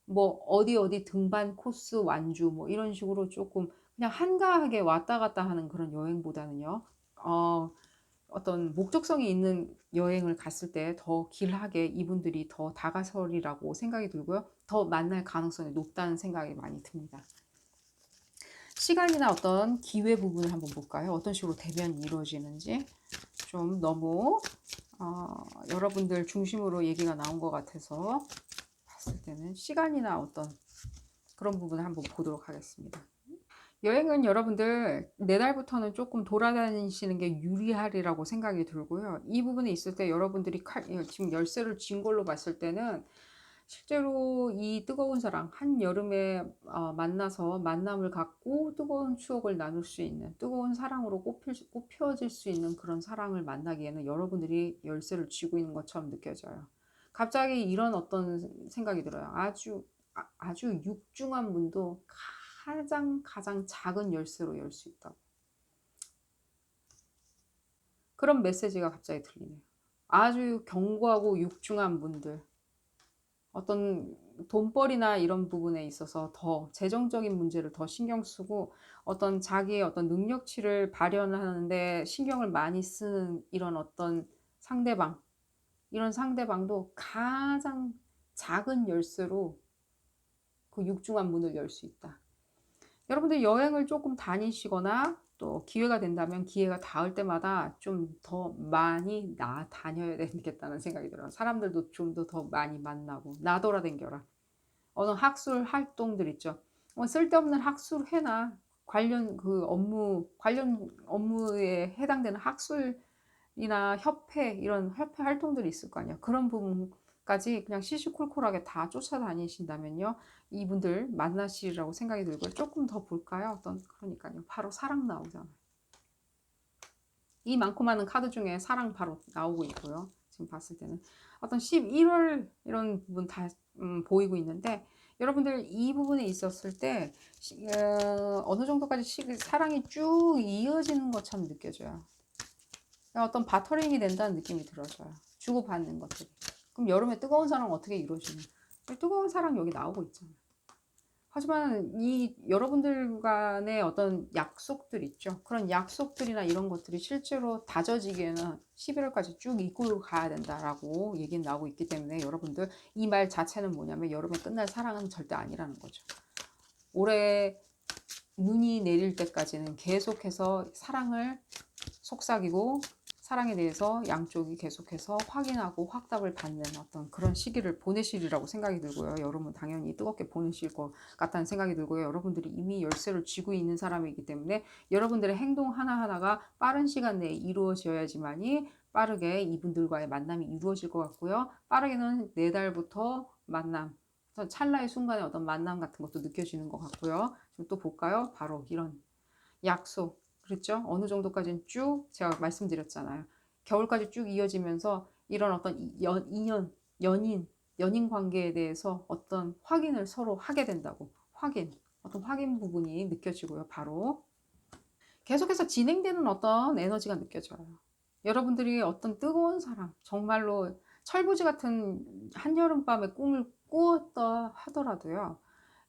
뭐 어디 어디 등반 코스 완주 뭐 이런 식으로 쪼끔 그냥 한가하게 왔다 갔다 하는 그런 여행보다는요. 어 어떤 목적성이 있는 여행을 갔을 때 더 길하게 이분들이 더 다가서리라고 생각이 들고요. 더 만날 가능성이 높다는 생각이 많이 듭니다. 시간이나 어떤 기회 부분을 한번 볼까요? 어떤 식으로 대면이 이루어지는지. 좀 너무 여러분들 중심으로 얘기가 나온 것 같아서 봤을 때는 시간이나 어떤 그런 부분을 한번 보도록 하겠습니다. 여행은 여러분들 내달부터는 조금 돌아다니시는 게 유리하리라고 생각이 들고요. 이 부분에 있을 때 여러분들이 지금 열쇠를 쥔 걸로 봤을 때는 실제로 이 뜨거운 사랑, 한여름에 만나서 만남을 갖고 뜨거운 추억을 나눌 수 있는 뜨거운 사랑으로 꽃피워질 수 있는 그런 사랑을 만나기에는 여러분들이 열쇠를 쥐고 있는 것처럼 느껴져요. 갑자기 이런 어떤 생각이 들어요. 아주 육중한 문도 가장 작은 열쇠로 열 수 있다고. 그런 메시지가 갑자기 들리네요. 아주 견고하고 육중한 문들. 어떤 돈벌이나 이런 부분에 있어서 더 재정적인 문제를 더 신경 쓰고 어떤 자기의 어떤 능력치를 발현하는데 신경을 많이 쓰는 이런 어떤 상대방, 이런 상대방도 가장 작은 열쇠로 그 육중한 문을 열 수 있다. 여러분들 여행을 조금 다니시거나 또 기회가 된다면 기회가 닿을 때마다 좀 더 많이 다녀야 되겠다는 생각이 들어요. 사람들도 좀 더 많이 만나고 나돌아다녀라. 어느 학술 활동들 있죠. 쓸데없는 학술회나 관련 업무에 해당되는 학술이나 협회 이런 협회 활동들이 있을 거 아니에요. 그런 부분까지 그냥 시시콜콜하게 다 쫓아다니신다면요. 이분들 만나시리라고 생각이 들고요. 조금 더 볼까요? 그러니까요. 바로 사랑 나오잖아요. 이 많고 많은 카드 중에 사랑 바로 나오고 있고요. 지금 봤을 때는 어떤 11월 이런 부분 다 보이고 있는데 여러분들 이 부분에 있었을 때 어느 정도까지 사랑이 쭉 이어지는 것처럼 느껴져요. 어떤 바터링이 된다는 느낌이 들어져요. 주고받는 것들이. 그럼 여름에 뜨거운 사랑 어떻게 이루어지냐? 뜨거운 사랑 여기 나오고 있잖아요. 하지만 이 여러분들 간의 어떤 약속들 있죠. 그런 약속들이나 이런 것들이 실제로 다져지기에는 11월까지 쭉 이끌고 가야 된다라고 얘기는 나오고 있기 때문에 여러분들 이 말 자체는 뭐냐면 여름에 끝날 사랑은 절대 아니라는 거죠. 올해 눈이 내릴 때까지는 계속해서 사랑을 속삭이고 사랑에 대해서 양쪽이 계속해서 확인하고 확답을 받는 어떤 그런 시기를 보내시리라고 생각이 들고요. 여러분 당연히 뜨겁게 보내실 것 같다는 생각이 들고요. 여러분들이 이미 열쇠를 쥐고 있는 사람이기 때문에 여러분들의 행동 하나하나가 빠른 시간 내에 이루어져야지만이 빠르게 이분들과의 만남이 이루어질 것 같고요. 빠르게는 4달부터 만남, 찰나의 순간에 어떤 만남 같은 것도 느껴지는 것 같고요. 좀 또 볼까요? 바로 이런 약속. 그랬죠? 어느 정도까지는 쭉 제가 말씀드렸잖아요. 겨울까지 쭉 이어지면서 이런 어떤 인연, 연인 관계에 대해서 어떤 확인을 서로 하게 된다고. 어떤 확인 부분이 느껴지고요. 바로 계속해서 진행되는 어떤 에너지가 느껴져요. 여러분들이 어떤 뜨거운 사랑, 정말로 철부지 같은 한여름밤의 꿈을 꾸었다 하더라도요.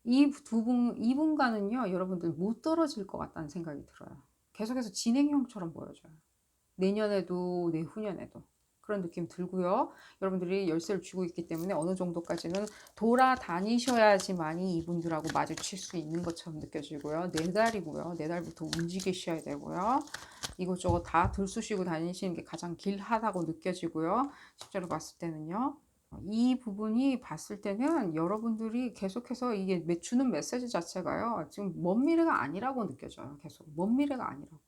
이분과는요, 여러분들 못 떨어질 것 같다는 생각이 들어요. 계속해서 진행형처럼 보여져요. 내년에도, 내후년에도. 그런 느낌 들고요. 여러분들이 열쇠를 쥐고 있기 때문에 어느 정도까지는 돌아다니셔야지만이 이분들하고 마주칠 수 있는 것처럼 느껴지고요. 4달이고요. 4달부터 움직이셔야 되고요. 이것저것 다 들쑤시고 다니시는 게 가장 길하다고 느껴지고요. 실제로 봤을 때는요. 이 부분이 봤을 때는 여러분들이 계속해서 이게 주는 메시지 자체가요. 지금 먼 미래가 아니라고 느껴져요. 계속 먼 미래가 아니라고.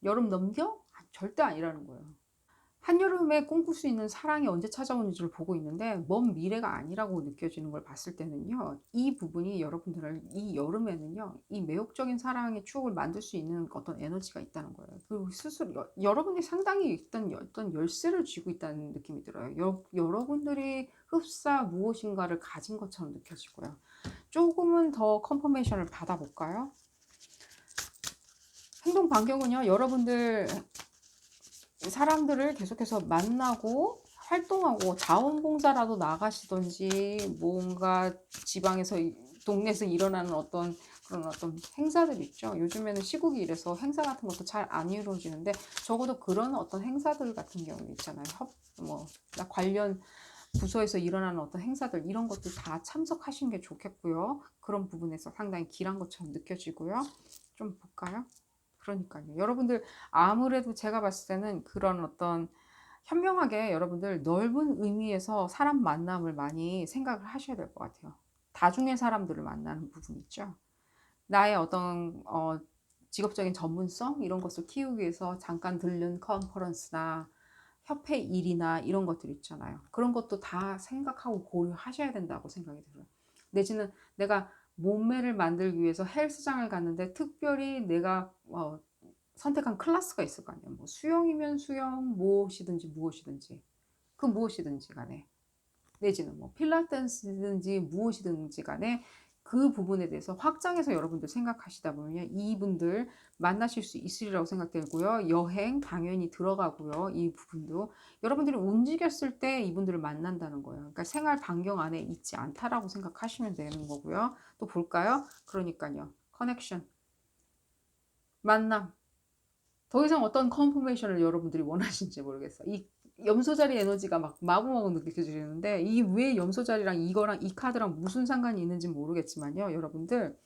여름 넘겨? 절대 아니라는 거예요. 한여름에 꿈꿀 수 있는 사랑이 언제 찾아오는지를 보고 있는데 먼 미래가 아니라고 느껴지는 걸 봤을 때는요. 이 부분이 여러분들을 이 여름에는요. 이 매혹적인 사랑의 추억을 만들 수 있는 어떤 에너지가 있다는 거예요. 그리고 스스로 여러분이 상당히 어떤 열쇠를 쥐고 있다는 느낌이 들어요. 여러분들이 흡사 무엇인가를 가진 것처럼 느껴지고요. 조금은 더 컨퍼메이션을 받아볼까요? 행동 반경은요. 여러분들 사람들을 계속해서 만나고 활동하고 자원봉사라도 나가시든지 뭔가 지방에서 동네에서 일어나는 어떤 그런 어떤 행사들 있죠. 요즘에는 시국이 이래서 행사 같은 것도 잘 안 이루어지는데 적어도 그런 어떤 행사들 같은 경우 있잖아요. 뭐 관련 부서에서 일어나는 어떤 행사들 이런 것들 다 참석하시는 게 좋겠고요. 그런 부분에서 상당히 길한 것처럼 느껴지고요. 좀 볼까요? 그러니까요. 여러분들 아무래도 제가 봤을 때는 그런 어떤 현명하게 여러분들 넓은 의미에서 사람 만남을 많이 생각을 하셔야 될 것 같아요. 다중의 사람들을 만나는 부분 있죠. 나의 어떤 직업적인 전문성 이런 것을 키우기 위해서 잠깐 들른 컨퍼런스나 협회 일이나 이런 것들 있잖아요. 그런 것도 다 생각하고 고려하셔야 된다고 생각이 들어요. 내지는 내가 몸매를 만들기 위해서 헬스장을 갔는데 특별히 내가 선택한 클래스가 있을 거 아니에요. 뭐 수영이면 수영, 무엇이든지 그 무엇이든지 간에 내지는 뭐 필라테스든지 무엇이든지 간에 그 부분에 대해서 확장해서 여러분들 생각하시다 보면 이분들 만나실 수 있으리라고 생각되고요. 여행 당연히 들어가고요. 이 부분도 여러분들이 움직였을 때 이분들을 만난다는 거예요. 그러니까 생활 반경 안에 있지 않다라고 생각하시면 되는 거고요. 또 볼까요? 그러니까요. 커넥션, 만남. 더 이상 어떤 컨포메이션을 여러분들이 원하시는지 모르겠어요. 이 염소자리 에너지가 막 마구마구 느껴지는데 이 왜 염소자리랑 이거랑 이 카드랑 무슨 상관이 있는지 모르겠지만요. 여러분들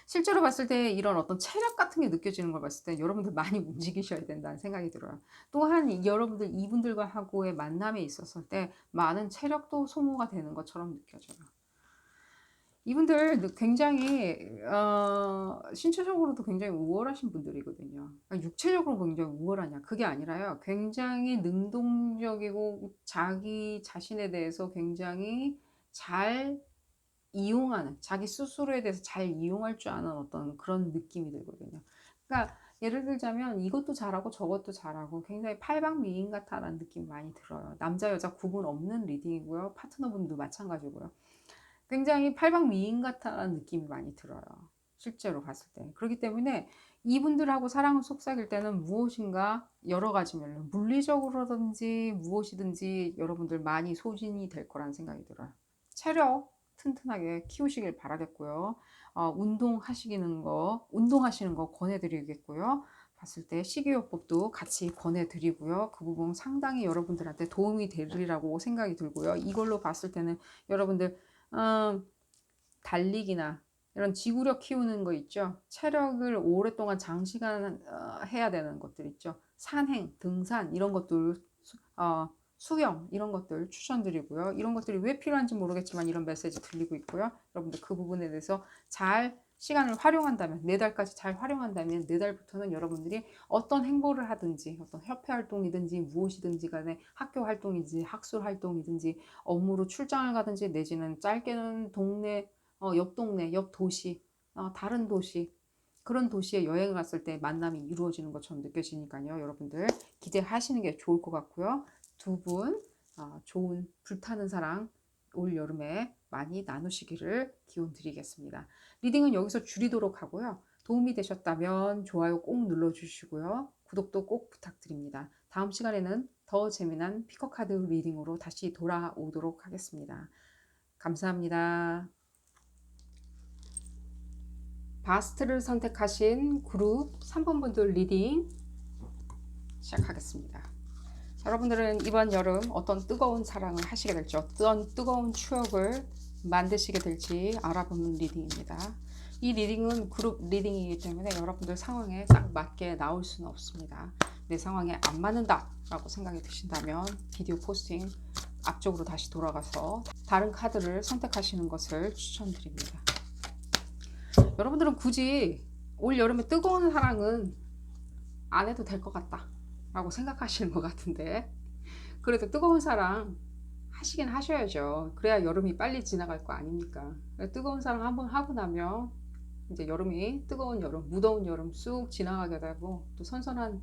실제로 봤을 때 이런 어떤 체력 같은 게 느껴지는 걸 봤을 때 여러분들 많이 움직이셔야 된다는 생각이 들어요. 또한 여러분들 이분들과 하고의 만남에 있었을 때 많은 체력도 소모가 되는 것처럼 느껴져요. 이분들 굉장히 신체적으로도 굉장히 우월하신 분들이거든요. 육체적으로 굉장히 우월하냐 그게 아니라요. 굉장히 능동적이고 자기 자신에 대해서 굉장히 잘 이용하는 자기 스스로에 대해서 잘 이용할 줄 아는 어떤 그런 느낌이 들거든요. 그러니까 예를 들자면 이것도 잘하고 저것도 잘하고 굉장히 팔방미인 같다라는 느낌이 많이 들어요. 남자 여자 구분 없는 리딩이고요. 파트너분도 마찬가지고요. 굉장히 팔방미인 같다는 느낌이 많이 들어요. 실제로 봤을 때. 그렇기 때문에 이분들하고 사랑을 속삭일 때는 무엇인가 여러 가지 면로 물리적으로든지 무엇이든지 여러분들 많이 소진이 될 거라는 생각이 들어요. 체력 튼튼하게 키우시길 바라겠고요. 운동하시는 거 권해드리겠고요. 봤을 때 식이요법도 같이 권해드리고요. 그 부분 상당히 여러분들한테 도움이 되리라고 생각이 들고요. 이걸로 봤을 때는 여러분들 달리기나 이런 지구력 키우는 거 있죠. 체력을 오랫동안 장시간 해야 되는 것들 있죠. 산행, 등산 이런 것들 수영 이런 것들 추천드리고요. 이런 것들이 왜 필요한지 모르겠지만 이런 메시지 들리고 있고요. 여러분들 그 부분에 대해서 잘 시간을 활용한다면 4달까지 잘 활용한다면 4달부터는 여러분들이 어떤 행보를 하든지 어떤 협회 활동이든지 무엇이든지 간에 학교 활동이든지 학술 활동이든지 업무로 출장을 가든지 내지는 짧게는 동네 옆 동네 옆 도시 다른 도시 그런 도시에 여행을 갔을 때 만남이 이루어지는 것처럼 느껴지니까요. 여러분들 기대하시는 게 좋을 것 같고요. 두 분 좋은 불타는 사랑 올 여름에 많이 나누시기를 기원 드리겠습니다. 리딩은 여기서 줄이도록 하고요. 도움이 되셨다면 좋아요 꼭 눌러주시고요. 구독도 꼭 부탁드립니다. 다음 시간에는 더 재미난 피커카드 리딩으로 다시 돌아오도록 하겠습니다. 감사합니다. 바스트를 선택하신 그룹 3번 분들 리딩 시작하겠습니다. 여러분들은 이번 여름 어떤 뜨거운 사랑을 하시게 될지 어떤 뜨거운 추억을 만드시게 될지 알아보는 리딩입니다. 이 리딩은 그룹 리딩이기 때문에 여러분들 상황에 딱 맞게 나올 수는 없습니다. 내 상황에 안 맞는다 라고 생각이 드신다면 비디오 포스팅 앞쪽으로 다시 돌아가서 다른 카드를 선택하시는 것을 추천드립니다. 여러분들은 굳이 올 여름에 뜨거운 사랑은 안 해도 될 것 같다. 라고 생각하시는 것 같은데, 그래도 뜨거운 사랑 하시긴 하셔야죠. 그래야 여름이 빨리 지나갈 거 아닙니까? 뜨거운 사랑 한번 하고 나면 이제 여름이, 뜨거운 여름, 무더운 여름 쑥 지나가게 되고 또 선선한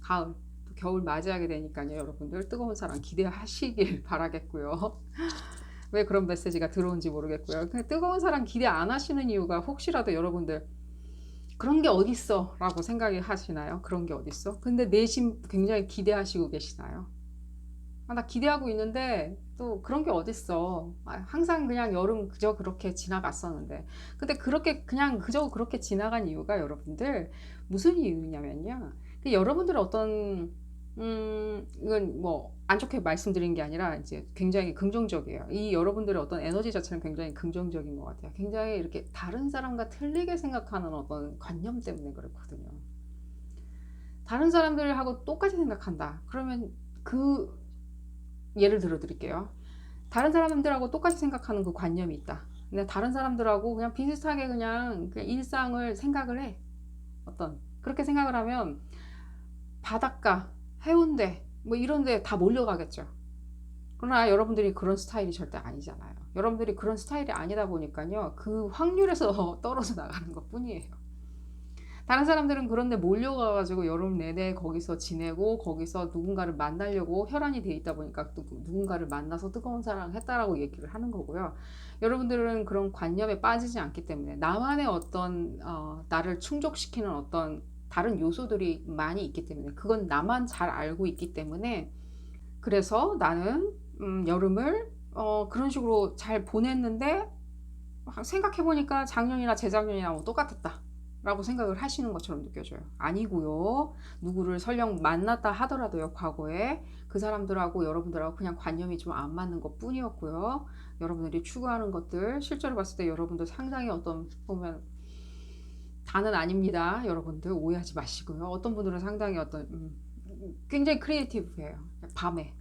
가을, 또 겨울 맞이하게 되니까요. 여러분들 뜨거운 사랑 기대하시길 바라겠고요. 왜 그런 메시지가 들어온지 모르겠고요. 뜨거운 사랑 기대 안 하시는 이유가, 혹시라도 여러분들 그런 게 어딨어 라고 생각이 하시나요? 그런 게 어딨어? 근데 내심 굉장히 기대하시고 계시나요? 나 기대하고 있는데 또 그런 게 어딨어. 항상 그냥 여름 그저 그렇게 지나갔었는데. 근데 그렇게 그냥 그저 그렇게 지나간 이유가, 여러분들 무슨 이유냐면요. 여러분들의 어떤 이건 뭐 안 좋게 말씀드린 게 아니라 이제 굉장히 긍정적이에요. 이 여러분들의 어떤 에너지 자체는 굉장히 긍정적인 것 같아요. 굉장히 이렇게 다른 사람과 틀리게 생각하는 어떤 관념 때문에 그렇거든요. 다른 사람들하고 똑같이 생각한다. 그러면 그 예를 들어 드릴게요. 다른 사람들하고 똑같이 생각하는 그 관념이 있다. 근데 다른 사람들하고 그냥 비슷하게 그냥 일상을 생각을 해. 그렇게 생각을 하면 바닷가, 해운대 뭐 이런 데 다 몰려가겠죠. 그러나 여러분들이 그런 스타일이 절대 아니잖아요. 여러분들이 그런 스타일이 아니다 보니까요. 그 확률에서 떨어져 나가는 것 뿐이에요. 다른 사람들은 그런데 몰려가가지고 여름 내내 거기서 지내고 거기서 누군가를 만나려고 혈안이 돼 있다 보니까 또 누군가를 만나서 뜨거운 사랑을 했다라고 얘기를 하는 거고요. 여러분들은 그런 관념에 빠지지 않기 때문에 나만의 어떤 나를 충족시키는 어떤 다른 요소들이 많이 있기 때문에, 그건 나만 잘 알고 있기 때문에, 그래서 나는 여름을 그런 식으로 잘 보냈는데 생각해보니까 작년이나 재작년이나 뭐 똑같았다 라고 생각을 하시는 것처럼 느껴져요. 아니고요. 누구를 설령 만났다 하더라도요, 과거에 그 사람들하고 여러분들하고 그냥 관념이 좀 안 맞는 것 뿐이었고요. 여러분들이 추구하는 것들 실제로 봤을 때 여러분들 상당히 어떤 보면 다는 아닙니다. 여러분들 오해하지 마시고요. 어떤 분들은 상당히 어떤 굉장히 크리에이티브해요. 밤에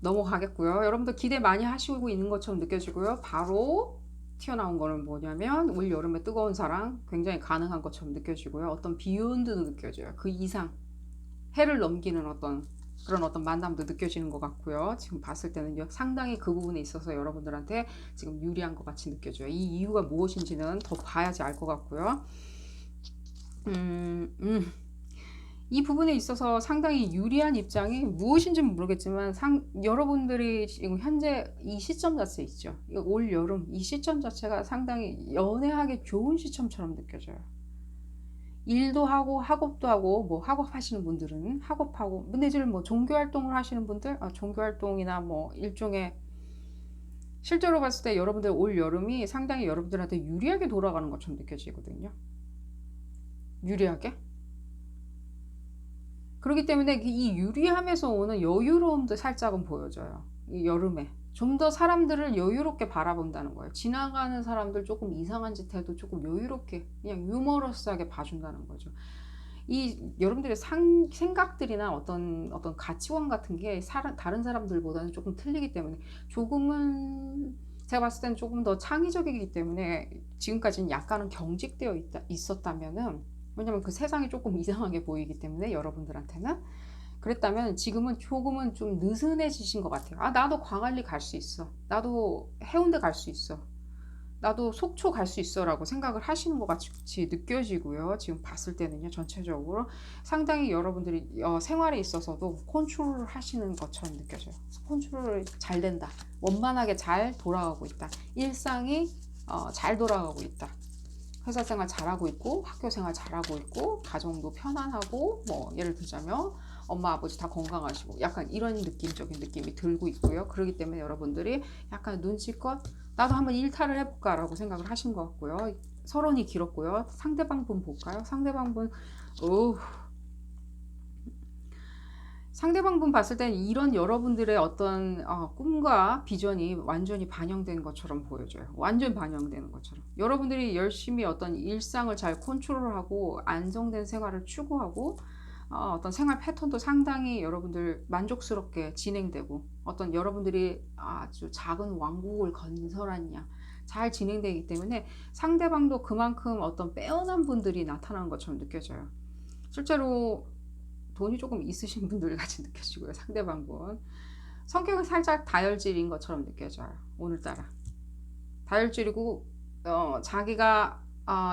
넘어가겠고요. 여러분들 기대 많이 하시고 있는 것처럼 느껴지고요. 바로 튀어나온 거는 뭐냐면 올 여름의 뜨거운 사랑 굉장히 가능한 것처럼 느껴지고요. 어떤 비욘드도 느껴져요. 그 이상 해를 넘기는 어떤 그런 어떤 만남도 느껴지는 것 같고요. 지금 봤을 때는 상당히 그 부분에 있어서 여러분들한테 지금 유리한 것 같이 느껴져요. 이 이유가 무엇인지는 더 봐야지 알 것 같고요. 이 부분에 있어서 상당히 유리한 입장이 무엇인지는 모르겠지만 여러분들이 지금 현재 이 시점 자체 있죠. 올 여름 이 시점 자체가 상당히 연애하기 좋은 시점처럼 느껴져요. 일도 하고 학업도 하고, 뭐 학업하시는 분들은 학업하고, 근데 이제 뭐 종교활동을 하시는 분들, 종교활동이나 뭐 일종의, 실제로 봤을 때 여러분들 올 여름이 상당히 여러분들한테 유리하게 돌아가는 것처럼 느껴지거든요. 유리하게. 그렇기 때문에 이 유리함에서 오는 여유로움도 살짝은 보여져요. 이 여름에 좀 더 사람들을 여유롭게 바라본다는 거예요. 지나가는 사람들 조금 이상한 짓 해도 조금 여유롭게 그냥 유머러스하게 봐준다는 거죠. 이 여러분들의 생각들이나 어떤 가치관 같은 게 다른 사람들보다는 조금 틀리기 때문에, 조금은 제가 봤을 때는 조금 더 창의적이기 때문에 지금까지는 약간은 경직되어 있었다면은, 왜냐면 그 세상이 조금 이상하게 보이기 때문에 여러분들한테는, 그랬다면 지금은 조금은 좀 느슨해지신 것 같아요. 나도 광안리 갈 수 있어. 나도 해운대 갈 수 있어. 나도 속초 갈 수 있어 라고 생각을 하시는 것 같이 느껴지고요. 지금 봤을 때는요, 전체적으로 상당히 여러분들이 생활에 있어서도 컨트롤을 하시는 것처럼 느껴져요. 컨트롤이 잘 된다. 원만하게 잘 돌아가고 있다. 일상이 잘 돌아가고 있다. 회사 생활 잘하고 있고, 학교 생활 잘하고 있고, 가정도 편안하고, 뭐 예를 들자면 엄마 아버지 다 건강하시고, 약간 이런 느낌적인 느낌이 들고 있고요. 그렇기 때문에 여러분들이 약간 눈치껏 나도 한번 일탈을 해볼까 라고 생각을 하신 것 같고요. 서론이 길었고요. 상대방 분 볼까요? 상대방 분, 상대방 분 봤을 땐 이런 여러분들의 어떤 꿈과 비전이 완전히 반영된 것처럼 보여져요. 완전 반영되는 것처럼. 여러분들이 열심히 어떤 일상을 잘 컨트롤하고 안정된 생활을 추구하고, 어떤 생활 패턴도 상당히 여러분들 만족스럽게 진행되고, 어떤 여러분들이 아주 작은 왕국을 건설한 양 잘 진행되기 때문에 상대방도 그만큼 어떤 빼어난 분들이 나타나는 것처럼 느껴져요. 실제로 돈이 조금 있으신 분들 같이 느껴지고요. 상대방분. 성격이 살짝 다혈질인 것처럼 느껴져요. 오늘따라. 다혈질이고 자기가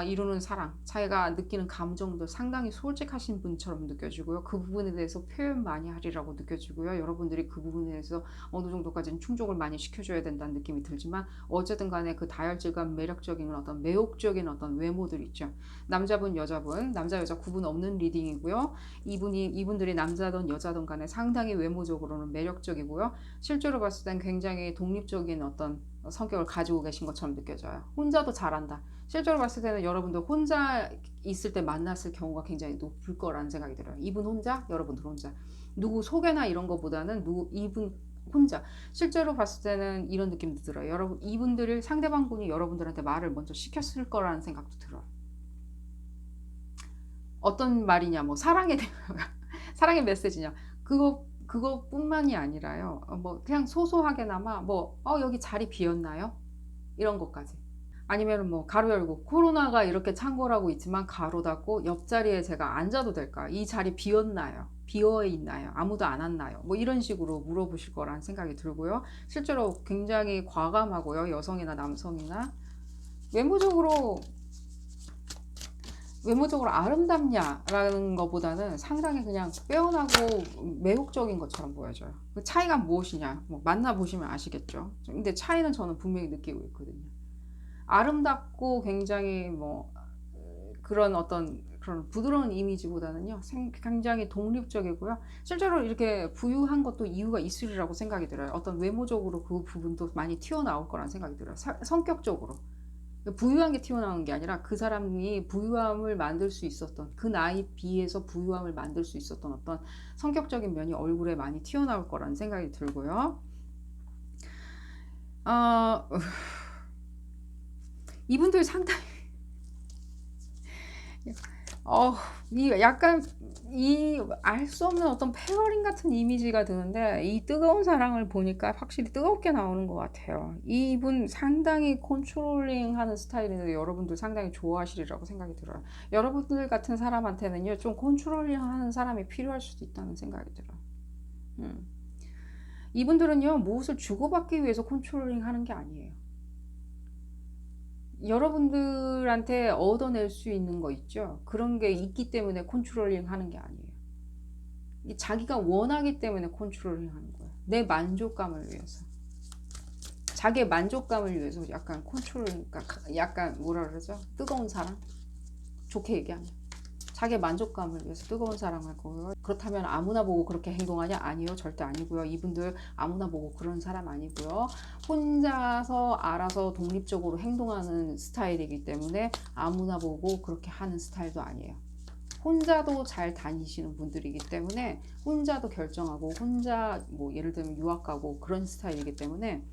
이루는 사랑, 자기가 느끼는 감정도 상당히 솔직하신 분처럼 느껴지고요. 그 부분에 대해서 표현 많이 하리라고 느껴지고요. 여러분들이 그 부분에 대해서 어느 정도까지는 충족을 많이 시켜줘야 된다는 느낌이 들지만 어쨌든 간에 그 다혈질과 매력적인 어떤 매혹적인 어떤 외모들 있죠. 남자분, 여자분, 남자 여자 구분 없는 리딩이고요. 이분들이 남자든 여자든 간에 상당히 외모적으로는 매력적이고요. 실제로 봤을 땐 굉장히 독립적인 어떤 성격을 가지고 계신 것처럼 느껴져요. 혼자도 잘한다. 실제로 봤을 때는 여러분들 혼자 있을 때 만났을 경우가 굉장히 높을 거라는 생각이 들어요. 이분 혼자, 여러분들 혼자. 누구 소개나 이런 것보다는 이분 혼자. 실제로 봤을 때는 이런 느낌도 들어요. 여러분, 이분들을 상대방분이 여러분들한테 말을 먼저 시켰을 거라는 생각도 들어요. 어떤 말이냐, 뭐 사랑의 사랑의 메시지냐. 그거뿐만이 아니라요. 뭐 그냥 소소하게나마 뭐 여기 자리 비었나요? 이런 것까지. 아니면 뭐 가로 열고 코로나가 이렇게 창궐하고 있지만 가로 닫고 옆자리에 제가 앉아도 될까? 이 자리 비었나요? 비어 있나요? 아무도 안 왔나요? 뭐 이런 식으로 물어보실 거라는 생각이 들고요. 실제로 굉장히 과감하고요. 여성이나 남성이나 외모적으로 아름답냐라는 것보다는 상당히 그냥 빼어나고 매혹적인 것처럼 보여져요. 그 차이가 무엇이냐? 뭐 만나보시면 아시겠죠. 근데 차이는 저는 분명히 느끼고 있거든요. 아름답고 굉장히 뭐 그런 어떤 그런 부드러운 이미지보다는요, 굉장히 독립적이고요. 실제로 이렇게 부유한 것도 이유가 있으리라고 생각이 들어요. 어떤 외모적으로 그 부분도 많이 튀어나올 거란 생각이 들어요. 성격적으로. 부유한 게 튀어나오는 게 아니라 그 사람이 부유함을 만들 수 있었던, 그 나이 비해서 부유함을 만들 수 있었던 어떤 성격적인 면이 얼굴에 많이 튀어나올 거라는 생각이 들고요. 이분들 상당히 이 약간 이 알 수 없는 어떤 페어링 같은 이미지가 드는데, 이 뜨거운 사랑을 보니까 확실히 뜨겁게 나오는 것 같아요. 이분 상당히 컨트롤링 하는 스타일인데 여러분들 상당히 좋아하시리라고 생각이 들어요. 여러분들 같은 사람한테는요, 좀 컨트롤링 하는 사람이 필요할 수도 있다는 생각이 들어요. 이분들은요, 무엇을 주고받기 위해서 컨트롤링 하는 게 아니에요. 여러분들한테 얻어낼 수 있는 거 있죠. 그런 게 있기 때문에 컨트롤링 하는 게 아니에요. 자기가 원하기 때문에 컨트롤링 하는 거예요. 내 만족감을 위해서. 자기의 만족감을 위해서 약간 컨트롤링, 약간 뭐라 그러죠? 뜨거운 사랑? 좋게 얘기하면. 자기의 만족감을 위해서 뜨거운 사랑할 거고요. 그렇다면 아무나 보고 그렇게 행동하냐? 아니요, 절대 아니고요. 이분들 아무나 보고 그런 사람 아니고요. 혼자서 알아서 독립적으로 행동하는 스타일이기 때문에 아무나 보고 그렇게 하는 스타일도 아니에요. 혼자도 잘 다니시는 분들이기 때문에 혼자도 결정하고 혼자 뭐 예를 들면 유학 가고 그런 스타일이기 때문에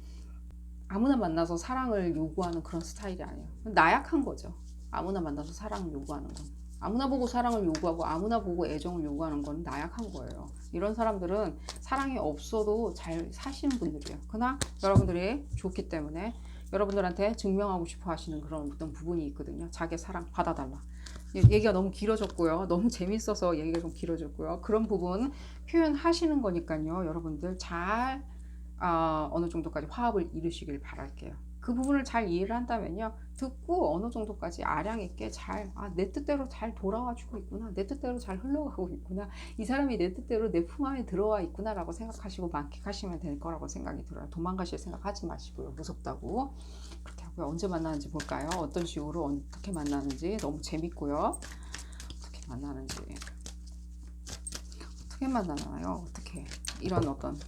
아무나 만나서 사랑을 요구하는 그런 스타일이 아니에요. 나약한 거죠. 아무나 만나서 사랑을 요구하는 건. 아무나 보고 사랑을 요구하고 아무나 보고 애정을 요구하는 건 나약한 거예요. 이런 사람들은 사랑이 없어도 잘 사시는 분들이에요. 그러나 여러분들이 좋기 때문에 여러분들한테 증명하고 싶어 하시는 그런 어떤 부분이 있거든요. 자기 사랑 받아달라. 얘기가 너무 길어졌고요. 너무 재밌어서 얘기가 좀 길어졌고요. 그런 부분 표현하시는 거니까요. 여러분들 잘 어느 정도까지 화합을 이루시길 바랄게요. 그 부분을 잘 이해를 한다면요, 듣고 어느 정도까지 아량 있게 잘, 내 뜻대로 잘 돌아와 주고 있구나, 내 뜻대로 잘 흘러가고 있구나, 이 사람이 내 뜻대로 내 품 안에 들어와 있구나 라고 생각하시고 만끽하시면 될 거라고 생각이 들어요. 도망가실 생각하지 마시고요. 무섭다고. 그렇게 하고요. 언제 만나는지 볼까요? 어떤 식으로 어떻게 만나는지. 너무 재밌고요. 어떻게 만나는지, 어떻게 만나나요? 어떻게 이런 어떤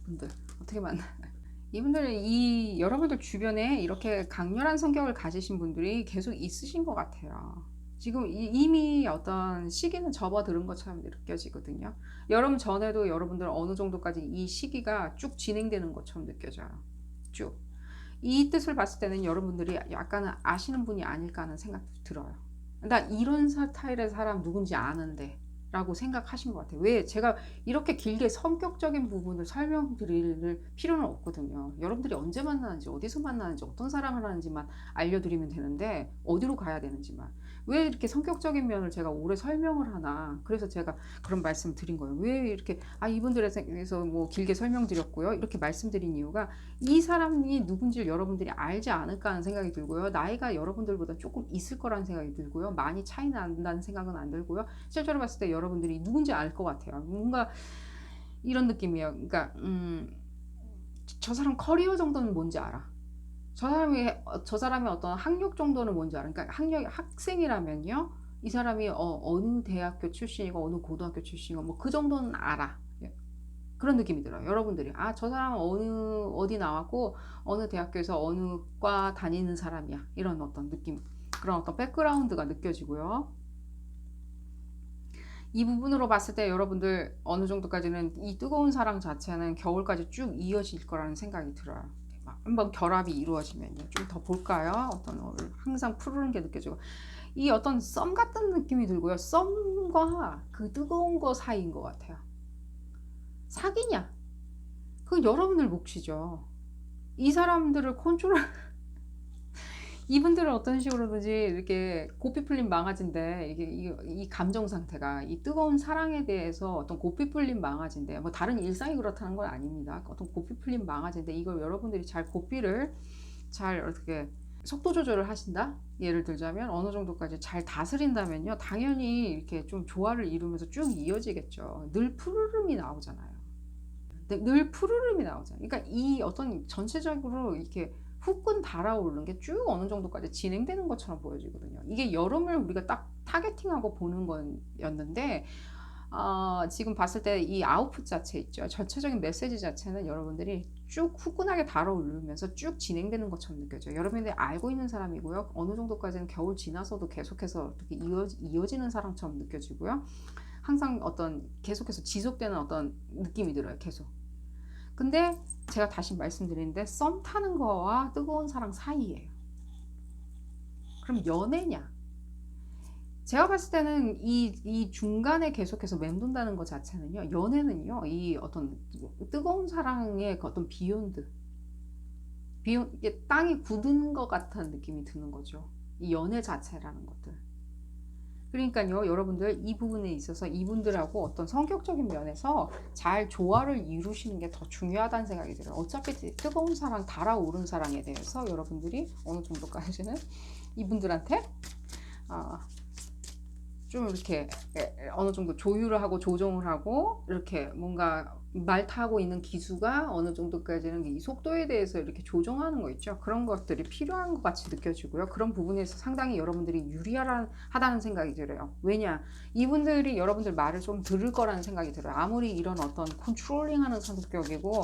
분들 어떻게 만나요? 이분들은 여러분들 주변에 이렇게 강렬한 성격을 가지신 분들이 계속 있으신 것 같아요. 지금 이미 어떤 시기는 접어들은 것처럼 느껴지거든요. 여러분 전에도 여러분들 어느 정도까지 이 시기가 쭉 진행되는 것처럼 느껴져요. 쭉. 이 뜻을 봤을 때는 여러분들이 약간은 아시는 분이 아닐까 하는 생각도 들어요. 나 이런 스타일의 사람 누군지 아는데 라고 생각하신 것 같아요. 왜 제가 이렇게 길게 성격적인 부분을 설명드릴 필요는 없거든요. 여러분들이 언제 만나는지, 어디서 만나는지, 어떤 사랑을 하는지만 알려드리면 되는데, 어디로 가야 되는지만. 왜 이렇게 성격적인 면을 제가 오래 설명을 하나. 그래서 제가 그런 말씀 드린 거예요. 왜 이렇게, 이분들에 대해서 뭐 길게 설명드렸고요. 이렇게 말씀드린 이유가 이 사람이 누군지를 여러분들이 알지 않을까 하는 생각이 들고요. 나이가 여러분들보다 조금 있을 거라는 생각이 들고요. 많이 차이 난다는 생각은 안 들고요. 실제로 봤을 때 여러분들이 누군지 알 것 같아요. 뭔가 이런 느낌이에요. 그러니까 저 사람 커리어 정도는 뭔지 알아. 저 사람의 어떤 학력 정도는 뭔지 알아. 그러니까 학생이라면요. 이 사람이 어느 대학교 출신이고 어느 고등학교 출신이고 뭐 그 정도는 알아. 그런 느낌이 들어요. 여러분들이 저 사람은 어디 나왔고 어느 대학교에서 어느 과 다니는 사람이야. 이런 어떤 느낌, 그런 어떤 백그라운드가 느껴지고요. 이 부분으로 봤을 때 여러분들 어느 정도까지는 이 뜨거운 사랑 자체는 겨울까지 쭉 이어질 거라는 생각이 들어요. 한번 결합이 이루어지면요. 좀 더 볼까요? 항상 푸르른 게 느껴지고, 이 어떤 썸 같은 느낌이 들고요. 썸과 그 뜨거운 거 사이인 것 같아요. 사귀냐? 그건 여러분들 몫이죠. 이 사람들을 컨트롤, 이분들은 어떤 식으로든지 이렇게 고삐 풀린 망아지인데, 이 감정 상태가, 이 뜨거운 사랑에 대해서 어떤 고삐 풀린 망아지인데, 뭐 다른 일상이 그렇다는 건 아닙니다. 어떤 고삐 풀린 망아지인데, 이걸 여러분들이 잘 고삐를 잘 어떻게 속도 조절을 하신다? 예를 들자면 어느 정도까지 잘 다스린다면요. 당연히 이렇게 좀 조화를 이루면서 쭉 이어지겠죠. 늘 푸르름이 나오잖아요. 늘 푸르름이 나오잖아요. 그러니까 이 어떤 전체적으로 이렇게 후끈 달아오르는 게 쭉 어느 정도까지 진행되는 것처럼 보여지거든요. 이게 여름을 우리가 딱 타겟팅하고 보는 거였는데, 지금 봤을 때 이 아웃풋 자체 있죠. 전체적인 메시지 자체는 여러분들이 쭉 후끈하게 달아오르면서 쭉 진행되는 것처럼 느껴져요. 여러분들이 알고 있는 사람이고요. 어느 정도까지는 겨울 지나서도 계속해서 이렇게 이어지는 사람처럼 느껴지고요. 항상 어떤 계속해서 지속되는 어떤 느낌이 들어요. 계속. 근데 제가 다시 말씀드리는데, 썸 타는 거와 뜨거운 사랑 사이예요. 그럼 연애냐? 제가 봤을 때는 이 중간에 계속해서 맴돈다는 것 자체는요, 연애는요, 이 어떤 뜨거운 사랑의 그 어떤 이게 땅이 굳은 것 같은 느낌이 드는 거죠. 이 연애 자체라는 것들. 그러니까요, 여러분들 이 부분에 있어서 이분들하고 어떤 성격적인 면에서 잘 조화를 이루시는 게 더 중요하다는 생각이 들어요. 어차피 뜨거운 사랑, 달아오른 사랑에 대해서 여러분들이 어느 정도까지는 이분들한테 좀 이렇게 어느 정도 조율을 하고 조정을 하고, 이렇게 뭔가 말 타고 있는 기수가 어느 정도까지는 이 속도에 대해서 이렇게 조정하는 거 있죠. 그런 것들이 필요한 것 같이 느껴지고요. 그런 부분에서 상당히 여러분들이 유리하다는 생각이 들어요. 왜냐? 이분들이 여러분들 말을 좀 들을 거라는 생각이 들어요. 아무리 이런 어떤 컨트롤링하는 성격이고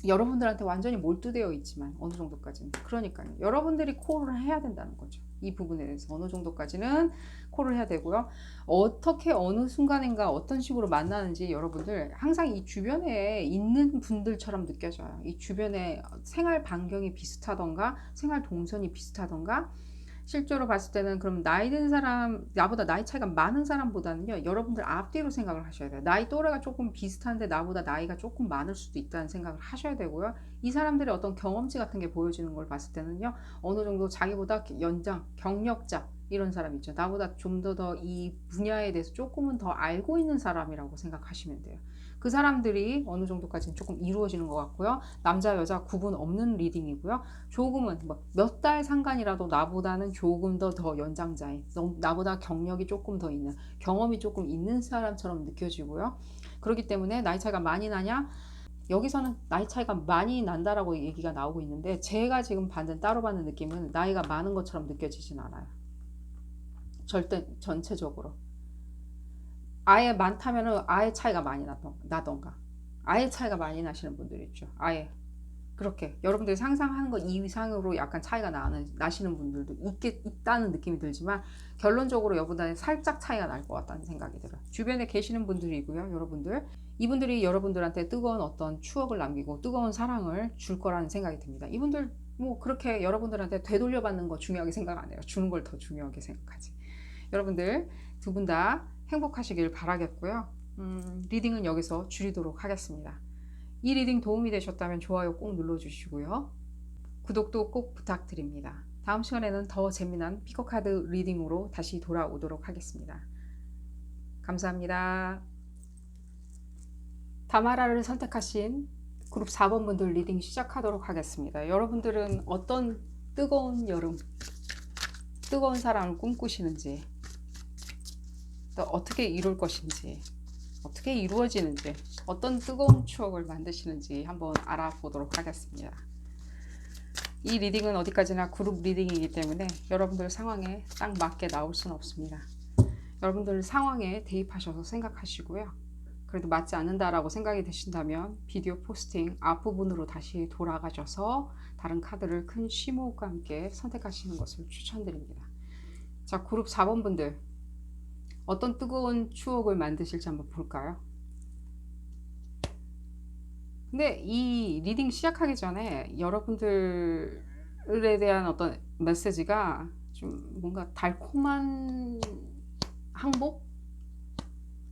여러분들한테 완전히 몰두되어 있지만 어느 정도까지는, 그러니까요, 여러분들이 콜을 해야 된다는 거죠. 이 부분에 대해서 어느 정도까지는 콜을 해야 되고요. 어떻게 어느 순간인가 어떤 식으로 만나는지 여러분들 항상 이 주변에 있는 분들처럼 느껴져요. 이 주변에 생활 반경이 비슷하던가 생활 동선이 비슷하던가, 실제로 봤을 때는 그럼 나이 든 사람, 나보다 나이 차이가 많은 사람보다는요, 여러분들 앞뒤로 생각을 하셔야 돼요. 나이 또래가 조금 비슷한데 나보다 나이가 조금 많을 수도 있다는 생각을 하셔야 되고요. 이 사람들의 어떤 경험치 같은 게 보여지는 걸 봤을 때는요, 어느 정도 자기보다 연장, 경력자, 이런 사람 있죠. 나보다 좀 더 이 분야에 대해서 조금은 더 알고 있는 사람이라고 생각하시면 돼요. 그 사람들이 어느 정도까지는 조금 이루어지는 것 같고요. 남자 여자 구분 없는 리딩이고요. 조금은 몇 달 상관이라도 나보다는 조금 더 연장자인, 나보다 경력이 조금 더 있는, 경험이 조금 있는 사람처럼 느껴지고요. 그렇기 때문에 나이 차이가 많이 나냐? 여기서는 나이 차이가 많이 난다라고 얘기가 나오고 있는데, 제가 지금 따로 받는 느낌은 나이가 많은 것처럼 느껴지진 않아요. 절대 전체적으로. 아예 많다면은 아예 차이가 많이 나던가. 아예 차이가 많이 나시는 분들 있죠. 아예. 그렇게 여러분들이 상상하는 것 이상으로 약간 차이가 나시는 분들도 있다는 느낌이 들지만, 결론적으로 여보다는 살짝 차이가 날 것 같다는 생각이 들어요. 주변에 계시는 분들이고요. 여러분들, 이분들이 여러분들한테 뜨거운 어떤 추억을 남기고 뜨거운 사랑을 줄 거라는 생각이 듭니다. 이분들 뭐 그렇게 여러분들한테 되돌려받는 거 중요하게 생각 안 해요. 주는 걸 더 중요하게 생각하지. 여러분들 두 분 다 행복하시길 바라겠고요. 리딩은 여기서 줄이도록 하겠습니다. 이 리딩 도움이 되셨다면 좋아요 꼭 눌러주시고요. 구독도 꼭 부탁드립니다. 다음 시간에는 더 재미난 피커카드 리딩으로 다시 돌아오도록 하겠습니다. 감사합니다. 다마라를 선택하신 그룹 4번 분들 리딩 시작하도록 하겠습니다. 여러분들은 어떤 뜨거운 여름, 뜨거운 사랑을 꿈꾸시는지, 또 어떻게 이룰 것인지, 어떻게 이루어지는지, 어떤 뜨거운 추억을 만드시는지 한번 알아보도록 하겠습니다. 이 리딩은 어디까지나 그룹 리딩이기 때문에 여러분들 상황에 딱 맞게 나올 수는 없습니다. 여러분들 상황에 대입하셔서 생각하시고요. 그래도 맞지 않는다라고 생각이 드신다면 비디오 포스팅 앞부분으로 다시 돌아가셔서 다른 카드를 큰 쉼호흡과 함께 선택하시는 것을 추천드립니다. 자, 그룹 4번 분들 어떤 뜨거운 추억을 만드실지 한번 볼까요? 근데 이 리딩 시작하기 전에 여러분들에 대한 어떤 메시지가 좀 뭔가 달콤한 항복?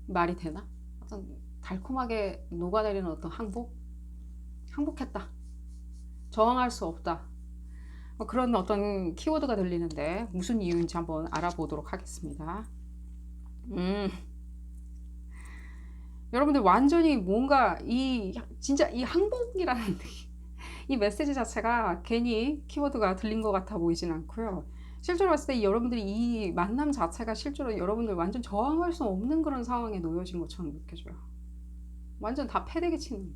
말이 되나? 어떤 달콤하게 녹아내리는 어떤 항복? 항복했다. 저항할 수 없다. 그런 어떤 키워드가 들리는데 무슨 이유인지 한번 알아보도록 하겠습니다. 여러분들 완전히 뭔가 진짜 이 항복이라는 이 메시지 자체가 괜히 키워드가 들린 것 같아 보이진 않고요. 실제로 봤을 때 여러분들이 이 만남 자체가 실제로 여러분들 완전 저항할 수 없는 그런 상황에 놓여진 것처럼 느껴져요. 완전 다 패대기 치는,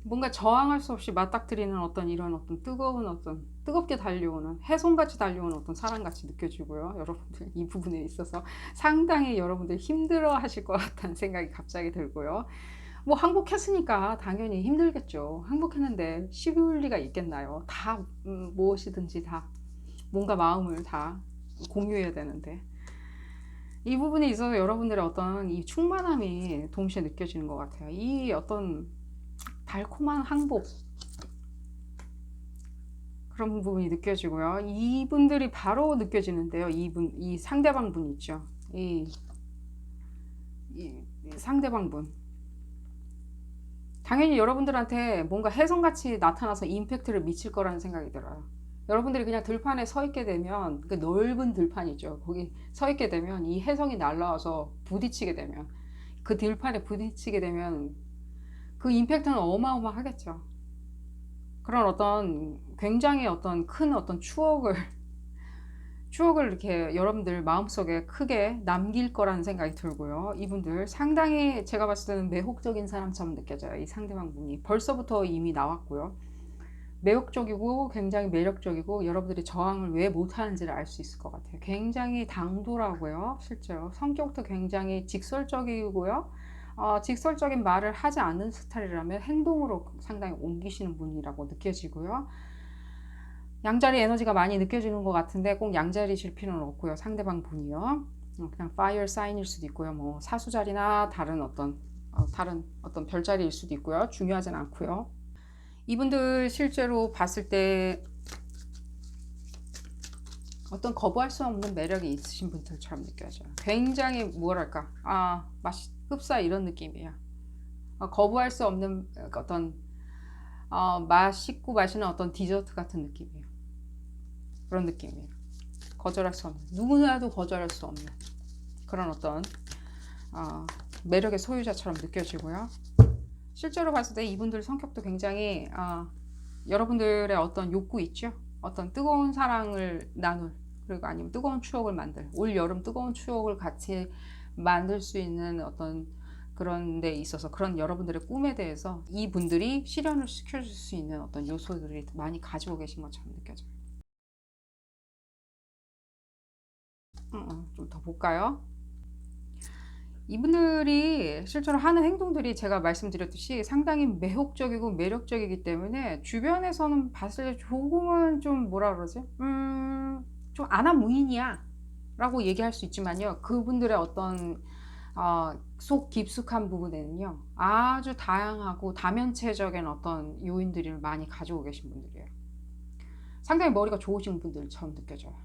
뭔가 저항할 수 없이 맞닥뜨리는 어떤 이런 어떤 뜨거운 어떤 뜨겁게 달려오는 해송같이 달려오는 어떤 사랑같이 느껴지고요. 여러분들 이 부분에 있어서 상당히 여러분들 힘들어 하실 것 같다는 생각이 갑자기 들고요. 뭐 항복했으니까 당연히 힘들겠죠. 항복했는데 쉬울 리가 있겠나요? 다 무엇이든지 다 뭔가 마음을 다 공유해야 되는데 이 부분에 있어서 여러분들의 어떤 이 충만함이 동시에 느껴지는 것 같아요. 이 어떤 달콤한 항복, 그런 부분이 느껴지고요. 이분들이 바로 느껴지는데요. 이 상대방 분 있죠. 이 상대방 분. 당연히 여러분들한테 뭔가 혜성같이 나타나서 임팩트를 미칠 거라는 생각이 들어요. 여러분들이 그냥 들판에 서 있게 되면, 그 넓은 들판이죠. 거기 서 있게 되면 이 혜성이 날라와서 부딪히게 되면, 그 들판에 부딪히게 되면 그 임팩트는 어마어마하겠죠. 그런 어떤 굉장히 어떤 큰 어떤 추억을 이렇게 여러분들 마음속에 크게 남길 거라는 생각이 들고요. 이분들 상당히 제가 봤을 때는 매혹적인 사람처럼 느껴져요. 이 상대방 분이 벌써부터 이미 나왔고요. 매혹적이고 굉장히 매력적이고 여러분들이 저항을 왜 못하는지를 알 수 있을 것 같아요. 굉장히 당돌하고요. 실제로 성격도 굉장히 직설적이고요. 직설적인 말을 하지 않는 스타일이라면 행동으로 상당히 옮기시는 분이라고 느껴지고요. 양자리 에너지가 많이 느껴지는 것 같은데 꼭 양자리실 필요는 없고요. 상대방 분이요. 그냥 파이어 사인일 수도 있고요. 뭐 사수자리나 다른 어떤 별자리일 수도 있고요. 중요하진 않고요. 이분들 실제로 봤을 때 어떤 거부할 수 없는 매력이 있으신 분들처럼 느껴져요. 굉장히 뭐랄까, 흡사 이런 느낌이에요. 거부할 수 없는 어떤 맛있고 마시는 어떤 디저트 같은 느낌이에요. 그런 느낌이에요. 거절할 수 없는, 누구나도 거절할 수 없는 그런 어떤 매력의 소유자처럼 느껴지고요. 실제로 봤을 때 이분들 성격도 굉장히 여러분들의 어떤 욕구 있죠. 어떤 뜨거운 사랑을 나눌, 그리고 아니면 뜨거운 추억을 만들, 올 여름 뜨거운 추억을 같이 만들 수 있는 어떤 그런 데 있어서 그런 여러분들의 꿈에 대해서 이분들이 실현을 시켜줄 수 있는 어떤 요소들이 많이 가지고 계신 것처럼 느껴져요. 좀 더 볼까요? 이분들이 실제로 하는 행동들이 제가 말씀드렸듯이 상당히 매혹적이고 매력적이기 때문에 주변에서는 봤을 때 조금은 좀 뭐라 그러지? 좀 아나무인이야 라고 얘기할 수 있지만요. 그분들의 어떤 속 깊숙한 부분에는요. 아주 다양하고 다면체적인 어떤 요인들을 많이 가지고 계신 분들이에요. 상당히 머리가 좋으신 분들처럼 느껴져요.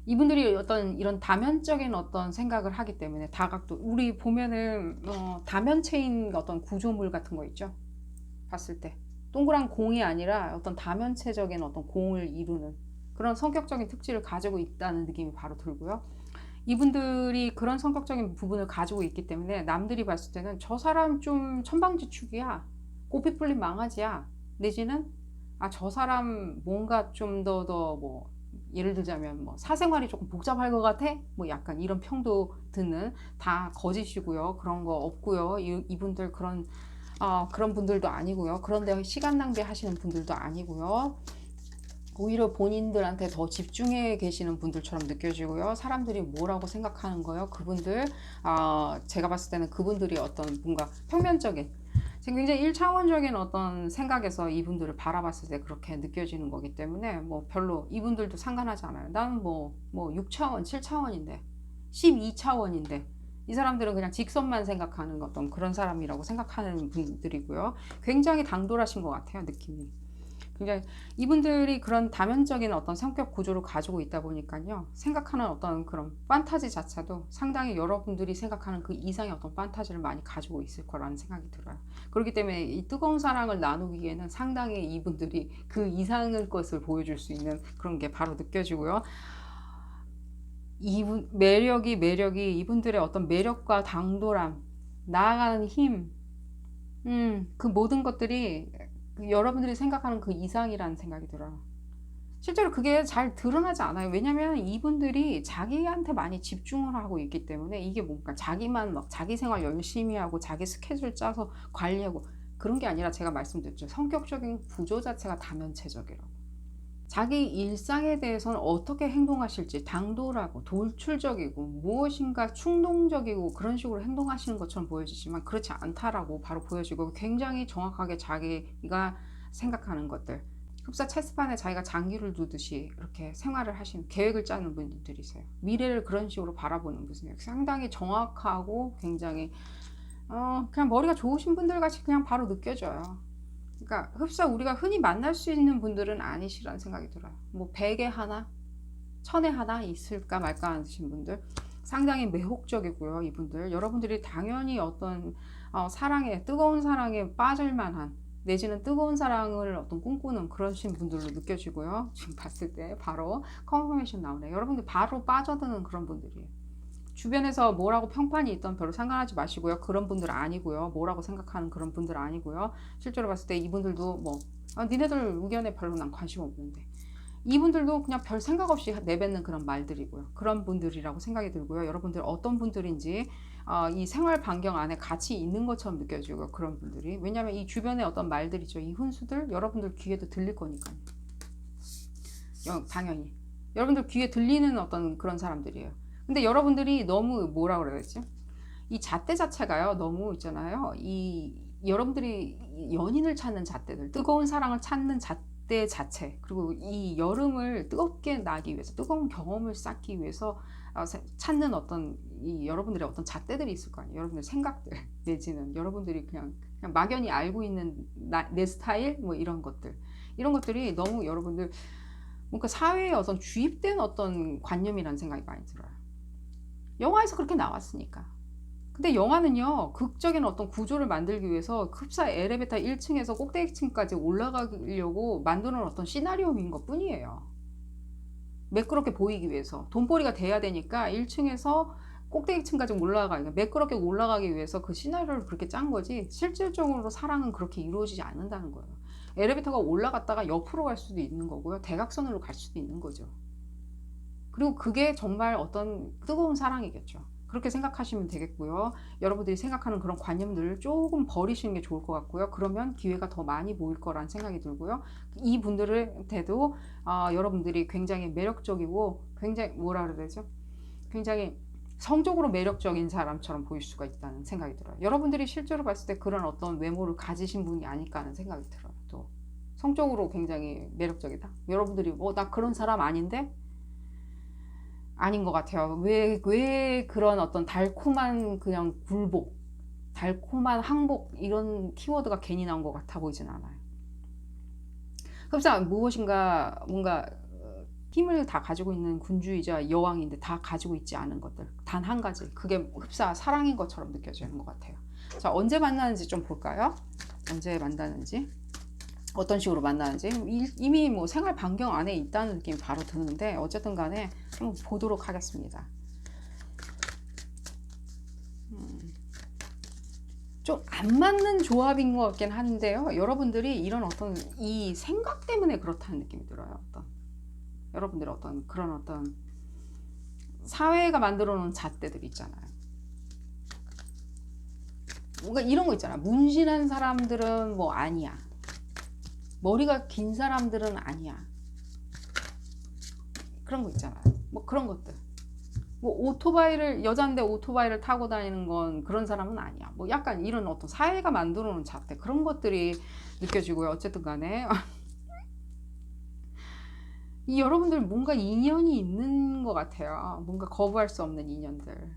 이분들이 어떤 이런 다면적인 어떤 생각을 하기 때문에 다각도 우리 보면은 다면체인 어떤 구조물 같은 거 있죠. 봤을 때 동그란 공이 아니라 어떤 다면체적인 어떤 공을 이루는 그런 성격적인 특질을 가지고 있다는 느낌이 바로 들고요. 이분들이 그런 성격적인 부분을 가지고 있기 때문에 남들이 봤을 때는 저 사람 좀 천방지축이야, 꼬피 풀린 망아지야, 내지는 아 저 사람 뭔가 좀 더 뭐 예를 들자면 뭐 사생활이 조금 복잡할 것 같아, 뭐 약간 이런 평도 드는, 다 거짓이고요. 그런 거 없고요. 이분들 그런 분들도 아니고요. 그런데 시간 낭비하시는 분들도 아니고요. 오히려 본인들한테 더 집중해 계시는 분들처럼 느껴지고요. 사람들이 뭐라고 생각하는 거예요? 그분들, 제가 봤을 때는 그분들이 어떤 뭔가 평면적인, 굉장히 1차원적인 어떤 생각에서 이분들을 바라봤을 때 그렇게 느껴지는 거기 때문에 뭐 별로 이분들도 상관하지 않아요. 나는 뭐 6차원, 7차원인데, 12차원인데, 이 사람들은 그냥 직선만 생각하는 어떤 그런 사람이라고 생각하는 분들이고요. 굉장히 당돌하신 것 같아요, 느낌이. 굉장히 이분들이 그런 다면적인 어떤 성격 구조를 가지고 있다 보니까요. 생각하는 어떤 그런 판타지 자체도 상당히 여러분들이 생각하는 그 이상의 어떤 판타지를 많이 가지고 있을 거라는 생각이 들어요. 그렇기 때문에 이 뜨거운 사랑을 나누기에는 상당히 이분들이 그 이상의 것을 보여줄 수 있는 그런 게 바로 느껴지고요. 매력이 이분들의 어떤 매력과 당돌함, 나아가는 힘, 그 모든 것들이 여러분들이 생각하는 그 이상이라는 생각이 들어요. 실제로 그게 잘 드러나지 않아요. 왜냐면 이분들이 자기한테 많이 집중을 하고 있기 때문에 이게 뭔가 자기만 막 자기 생활 열심히 하고 자기 스케줄 짜서 관리하고 그런 게 아니라 제가 말씀드렸죠. 성격적인 구조 자체가 다면체적이라고. 자기 일상에 대해서는 어떻게 행동하실지 당돌하고 돌출적이고 무엇인가 충동적이고 그런 식으로 행동하시는 것처럼 보여지지만 그렇지 않다라고 바로 보여지고 굉장히 정확하게 자기가 생각하는 것들, 흡사 체스판에 자기가 장기를 두듯이 이렇게 생활을 하시는, 계획을 짜는 분들이세요. 미래를 그런 식으로 바라보는 분이세요. 상당히 정확하고 굉장히 그냥 머리가 좋으신 분들 같이 그냥 바로 느껴져요. 그러니까 흡사 우리가 흔히 만날 수 있는 분들은 아니시라는 생각이 들어요. 뭐 100에 하나, 1000에 하나 있을까 말까 하신 분들, 상당히 매혹적이고요. 이분들 여러분들이 당연히 어떤 사랑에, 뜨거운 사랑에 빠질 만한, 내지는 뜨거운 사랑을 어떤 꿈꾸는 그러신 분들로 느껴지고요. 지금 봤을 때 바로 컨퍼메이션 나오네요. 여러분들 바로 빠져드는 그런 분들이에요. 주변에서 뭐라고 평판이 있던 별로 상관하지 마시고요. 그런 분들 아니고요. 뭐라고 생각하는 그런 분들 아니고요. 실제로 봤을 때 이분들도 뭐 니네들 의견에 별로 난 관심 없는데, 이분들도 그냥 별 생각 없이 내뱉는 그런 말들이고요. 그런 분들이라고 생각이 들고요. 여러분들 어떤 분들인지 이 생활 반경 안에 같이 있는 것처럼 느껴지고요. 그런 분들이. 왜냐하면 이 주변에 어떤 말들이죠. 이 훈수들 여러분들 귀에도 들릴 거니까요. 당연히. 여러분들 귀에 들리는 어떤 그런 사람들이에요. 근데 여러분들이 너무 뭐라 그래야지? 이 잣대 자체가요, 너무 있잖아요. 이 여러분들이 연인을 찾는 잣대들, 뜨거운 사랑을 찾는 잣대 자체, 그리고 이 여름을 뜨겁게 나기 위해서, 뜨거운 경험을 쌓기 위해서 찾는 어떤 이 여러분들의 어떤 잣대들이 있을 거 아니에요. 여러분들 생각들 내지는 여러분들이 그냥 막연히 알고 있는 내 스타일 뭐 이런 것들이 너무 여러분들 뭔가 사회에 어떤 주입된 어떤 관념이라는 생각이 많이 들어요. 영화에서 그렇게 나왔으니까. 근데 영화는요, 극적인 어떤 구조를 만들기 위해서 흡사 엘리베이터 1층에서 꼭대기층까지 올라가려고 만드는 어떤 시나리오인 것 뿐이에요. 매끄럽게 보이기 위해서. 돈벌이가 돼야 되니까 1층에서 꼭대기층까지 매끄럽게 올라가기 위해서 그 시나리오를 그렇게 짠 거지, 실질적으로 사랑은 그렇게 이루어지지 않는다는 거예요. 엘리베이터가 올라갔다가 옆으로 갈 수도 있는 거고요. 대각선으로 갈 수도 있는 거죠. 그리고 그게 정말 어떤 뜨거운 사랑이겠죠. 그렇게 생각하시면 되겠고요. 여러분들이 생각하는 그런 관념들을 조금 버리시는 게 좋을 것 같고요. 그러면 기회가 더 많이 보일 거라는 생각이 들고요. 이 분들한테도 여러분들이 굉장히 매력적이고 굉장히 뭐라 그래야 되죠? 굉장히 성적으로 매력적인 사람처럼 보일 수가 있다는 생각이 들어요. 여러분들이 실제로 봤을 때 그런 어떤 외모를 가지신 분이 아닐까 하는 생각이 들어요. 또 성적으로 굉장히 매력적이다. 여러분들이 나 그런 사람 아닌데? 아닌 것 같아요. 왜 그런 어떤 달콤한 그냥 굴복, 달콤한 항복 이런 키워드가 괜히 나온 것 같아 보이진 않아요. 흡사 무엇인가 뭔가 힘을 다 가지고 있는 군주이자 여왕인데 다 가지고 있지 않은 것들 단 한 가지, 그게 흡사 사랑인 것처럼 느껴지는 것 같아요. 자, 언제 만나는지 좀 볼까요? 언제 만나는지, 어떤 식으로 만나는지. 이미 뭐 생활 반경 안에 있다는 느낌이 바로 드는데 어쨌든 간에 한번 보도록 하겠습니다. 좀 안 맞는 조합인 것 같긴 한데요. 여러분들이 이런 어떤 이 생각 때문에 그렇다는 느낌이 들어요. 여러분들의 어떤 그런 어떤 사회가 만들어 놓은 잣대들 있잖아요. 뭔가 이런 거 있잖아. 문신한 사람들은 뭐 아니야. 머리가 긴 사람들은 아니야. 그런 거 있잖아요. 뭐 그런 것들. 뭐 오토바이를, 여잔데 오토바이를 타고 다니는 건 그런 사람은 아니야. 뭐 약간 이런 어떤 사회가 만들어 놓은 잣대, 그런 것들이 느껴지고요. 어쨌든 간에 이 여러분들 뭔가 인연이 있는 것 같아요. 뭔가 거부할 수 없는 인연들.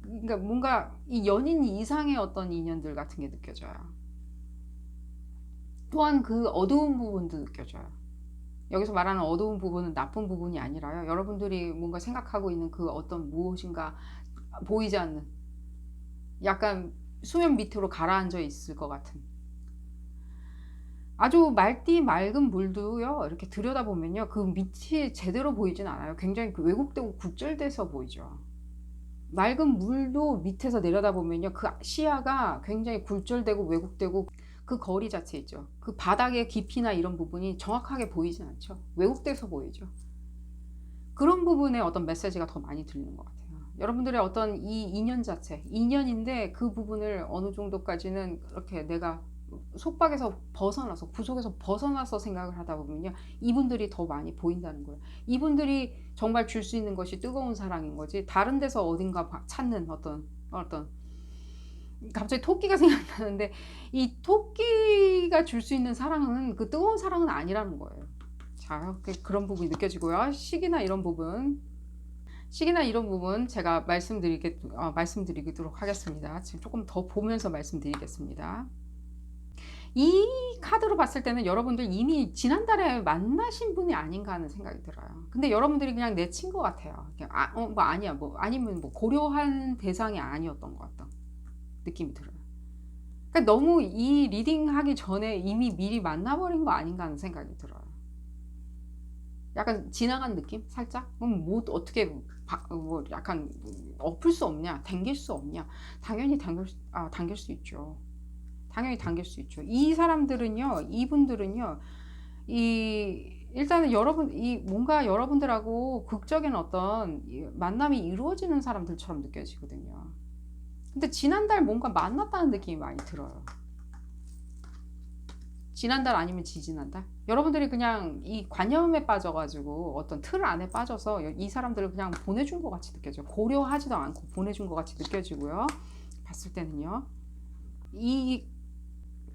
그러니까 뭔가 이 연인 이상의 어떤 인연들 같은 게 느껴져요. 또한 그 어두운 부분도 느껴져요. 여기서 말하는 어두운 부분은 나쁜 부분이 아니라요. 여러분들이 뭔가 생각하고 있는 그 어떤 무엇인가 보이지 않는, 약간 수면 밑으로 가라앉아 있을 것 같은, 아주 맑은 물도요, 이렇게 들여다보면요, 그 밑이 제대로 보이진 않아요. 굉장히 왜곡되고 굴절돼서 보이죠. 맑은 물도 밑에서 내려다보면요, 그 시야가 굉장히 굴절되고 왜곡되고, 그 거리 자체 있죠. 그 바닥의 깊이나 이런 부분이 정확하게 보이진 않죠. 왜곡돼서 보이죠. 그런 부분에 어떤 메시지가 더 많이 들리는 것 같아요. 여러분들의 어떤 이 인연 자체, 인연인데 그 부분을 어느 정도까지는 이렇게 내가 속박에서 벗어나서, 구속에서 벗어나서 생각을 하다 보면요, 이분들이 더 많이 보인다는 거예요. 이분들이 정말 줄 수 있는 것이 뜨거운 사랑인 거지, 다른 데서 어딘가 찾는 어떤 갑자기 토끼가 생각나는데, 이 토끼가 줄 수 있는 사랑은 그 뜨거운 사랑은 아니라는 거예요. 자, 그런 부분이 느껴지고요. 시기나 이런 부분 제가 말씀드리도록 하겠습니다. 지금 조금 더 보면서 말씀드리겠습니다. 이 카드로 봤을 때는 여러분들 이미 지난달에 만나신 분이 아닌가 하는 생각이 들어요. 근데 여러분들이 그냥 내친 것 같아요. 뭐 아니야, 뭐 아니면 뭐 고려한 대상이 아니었던 것 같다 느낌이 들어요. 그러니까 너무 이 리딩 하기 전에 이미 미리 만나버린 거 아닌가 하는 생각이 들어요. 약간 지나간 느낌? 살짝? 그럼 뭐 어떻게 뭐 약간 엎을 수 없냐? 당길 수 없냐? 당연히 당길 수 있죠. 당연히 당길 수 있죠. 이 사람들은요, 이분들은요, 일단은 뭔가 여러분들하고 극적인 어떤 만남이 이루어지는 사람들처럼 느껴지거든요. 근데 지난달 뭔가 만났다는 느낌이 많이 들어요. 지난달 아니면 지지난달? 여러분들이 그냥 이 관념에 빠져가지고 어떤 틀 안에 빠져서 이 사람들을 그냥 보내준 것 같이 느껴져요. 고려하지도 않고 보내준 것 같이 느껴지고요. 봤을 때는요.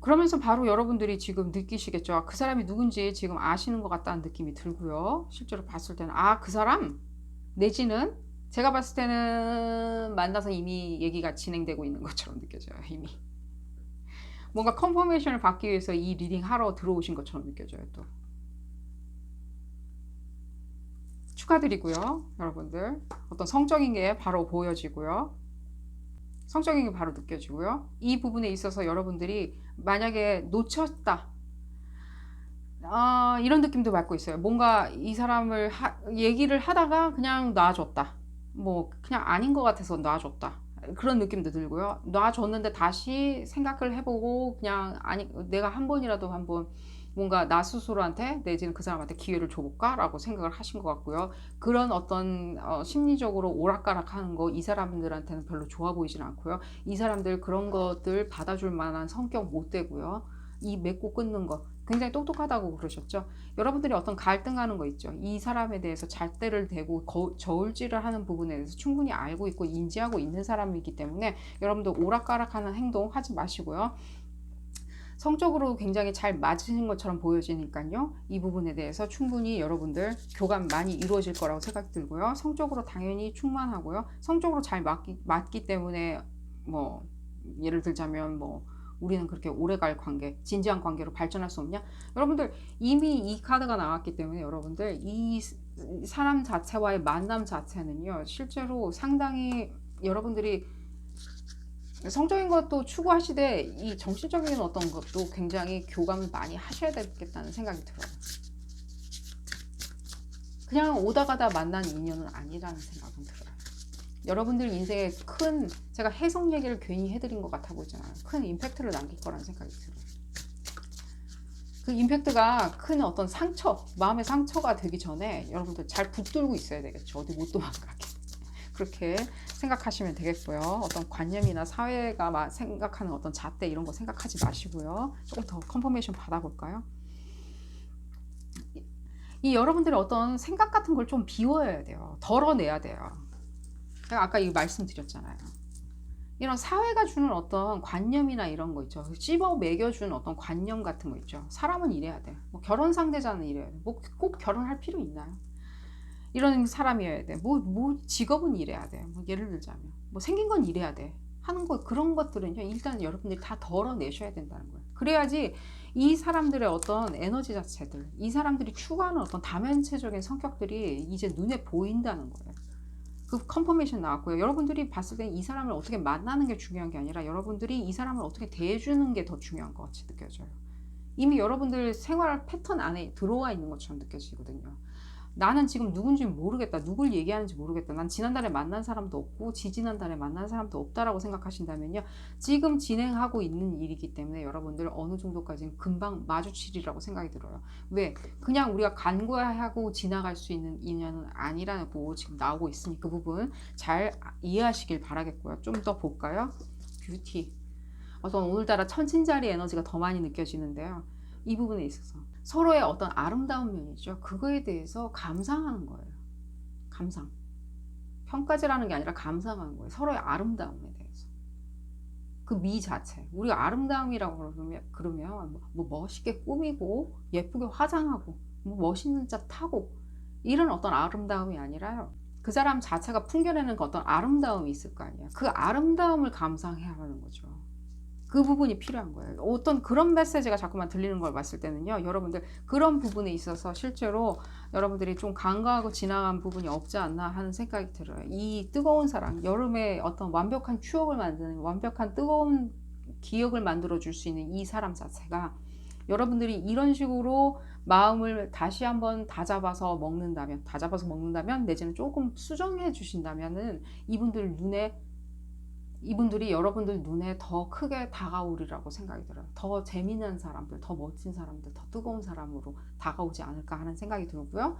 그러면서 바로 여러분들이 지금 느끼시겠죠. 그 사람이 누군지 지금 아시는 것 같다는 느낌이 들고요. 실제로 봤을 때는 그 사람, 내지는 제가 봤을 때는 만나서 이미 얘기가 진행되고 있는 것처럼 느껴져요. 이미 뭔가 컨퍼메이션을 받기 위해서 이 리딩 하러 들어오신 것처럼 느껴져요. 또 축하드리고요. 여러분들 어떤 성적인 게 바로 보여지고요. 성적인 게 바로 느껴지고요. 이 부분에 있어서 여러분들이 만약에 놓쳤다, 이런 느낌도 받고 있어요. 뭔가 이 사람을 얘기를 하다가 그냥 놔줬다, 뭐 그냥 아닌 것 같아서 놔줬다, 그런 느낌도 들고요. 놔줬는데 다시 생각을 해보고 그냥 내가 한 번이라도 한번 뭔가 나 스스로한테 내지는 그 사람한테 기회를 줘볼까 라고 생각을 하신 것 같고요. 그런 어떤 심리적으로 오락가락하는 거 이 사람들한테는 별로 좋아 보이진 않고요. 이 사람들 그런 것들 받아줄 만한 성격 못 되고요. 이 맺고 끊는 거 굉장히 똑똑하다고 그러셨죠. 여러분들이 어떤 갈등하는 거 있죠. 이 사람에 대해서 잣대를 대고 저울질을 하는 부분에 대해서 충분히 알고 있고 인지하고 있는 사람이기 때문에 여러분들 오락가락하는 행동 하지 마시고요. 성적으로 굉장히 잘 맞으신 것처럼 보여지니까요. 이 부분에 대해서 충분히 여러분들 교감 많이 이루어질 거라고 생각이 들고요. 성적으로 당연히 충만하고요. 성적으로 잘 맞기 때문에 뭐 예를 들자면 뭐 우리는 그렇게 오래갈 관계, 진지한 관계로 발전할 수 없냐? 여러분들 이미 이 카드가 나왔기 때문에 여러분들 이 사람 자체와의 만남 자체는요, 실제로 상당히 여러분들이 성적인 것도 추구하시되 이 정신적인 어떤 것도 굉장히 교감을 많이 하셔야 되겠다는 생각이 들어요. 그냥 오다 가다 만난 인연은 아니라는 생각은 들어요. 여러분들 인생에 큰, 제가 해석 얘기를 괜히 해드린 것 같아 보이잖아요. 큰 임팩트를 남길 거라는 생각이 들어요. 그 임팩트가 큰 어떤 상처, 마음의 상처가 되기 전에 여러분들 잘 붙들고 있어야 되겠죠. 어디 못 도망가게. 그렇게 생각하시면 되겠고요. 어떤 관념이나 사회가 생각하는 어떤 잣대 이런 거 생각하지 마시고요. 조금 더 컨퍼메이션 받아볼까요? 이 여러분들의 어떤 생각 같은 걸 좀 비워야 돼요. 덜어내야 돼요. 제가 아까 이거 말씀드렸잖아요. 이런 사회가 주는 어떤 관념이나 이런 거 있죠. 씹어 먹여준 어떤 관념 같은 거 있죠. 사람은 이래야 돼. 뭐 결혼 상대자는 이래야 돼. 뭐 꼭 결혼할 필요 있나요? 이런 사람이어야 돼. 뭐 직업은 이래야 돼. 뭐 예를 들자면 뭐 생긴 건 이래야 돼. 하는 거 그런 것들은요. 일단 여러분들이 다 덜어내셔야 된다는 거예요. 그래야지 이 사람들의 어떤 에너지 자체들, 이 사람들이 추구하는 어떤 다면체적인 성격들이 이제 눈에 보인다는 거예요. 그 컨퍼메이션 나왔고요. 여러분들이 봤을 때 이 사람을 어떻게 만나는 게 중요한 게 아니라 여러분들이 이 사람을 어떻게 대해주는 게 더 중요한 것 같이 느껴져요. 이미 여러분들 생활 패턴 안에 들어와 있는 것처럼 느껴지거든요. 나는 지금 누군지 모르겠다. 누굴 얘기하는지 모르겠다. 난 지난달에 만난 사람도 없고 지지난달에 만난 사람도 없다라고 생각하신다면요. 지금 진행하고 있는 일이기 때문에 여러분들 어느 정도까지는 금방 마주치리라고 생각이 들어요. 왜? 그냥 우리가 간과하고 지나갈 수 있는 인연은 아니라고 지금 나오고 있으니 그 부분 잘 이해하시길 바라겠고요. 좀 더 볼까요? 뷰티. 어떤 오늘따라 천진자리 에너지가 더 많이 느껴지는데요. 이 부분에 있어서 서로의 어떤 아름다운 면이죠. 그거에 대해서 감상하는 거예요. 감상. 평가제라는 게 아니라 감상하는 거예요. 서로의 아름다움에 대해서. 그 미 자체. 우리가 아름다움이라고 그러면 뭐 멋있게 꾸미고 예쁘게 화장하고 뭐 멋있는 차 타고 이런 어떤 아름다움이 아니라요. 그 사람 자체가 풍겨내는 그 어떤 아름다움이 있을 거 아니야. 그 아름다움을 감상해야 하는 거죠. 그 부분이 필요한 거예요. 어떤 그런 메시지가 자꾸만 들리는 걸 봤을 때는요. 여러분들 그런 부분에 있어서 실제로 여러분들이 좀 간과하고 지나간 부분이 없지 않나 하는 생각이 들어요. 이 뜨거운 사랑, 여름에 어떤 완벽한 추억을 만드는 완벽한 뜨거운 기억을 만들어 줄 수 있는 이 사람 자체가 여러분들이 이런 식으로 마음을 다시 한번 다잡아서 먹는다면 내지는 조금 수정해 주신다면은 이분들이 여러분들 눈에 더 크게 다가오리라고 생각이 들어요. 더 재미난 사람들, 더 멋진 사람들, 더 뜨거운 사람으로 다가오지 않을까 하는 생각이 들고요.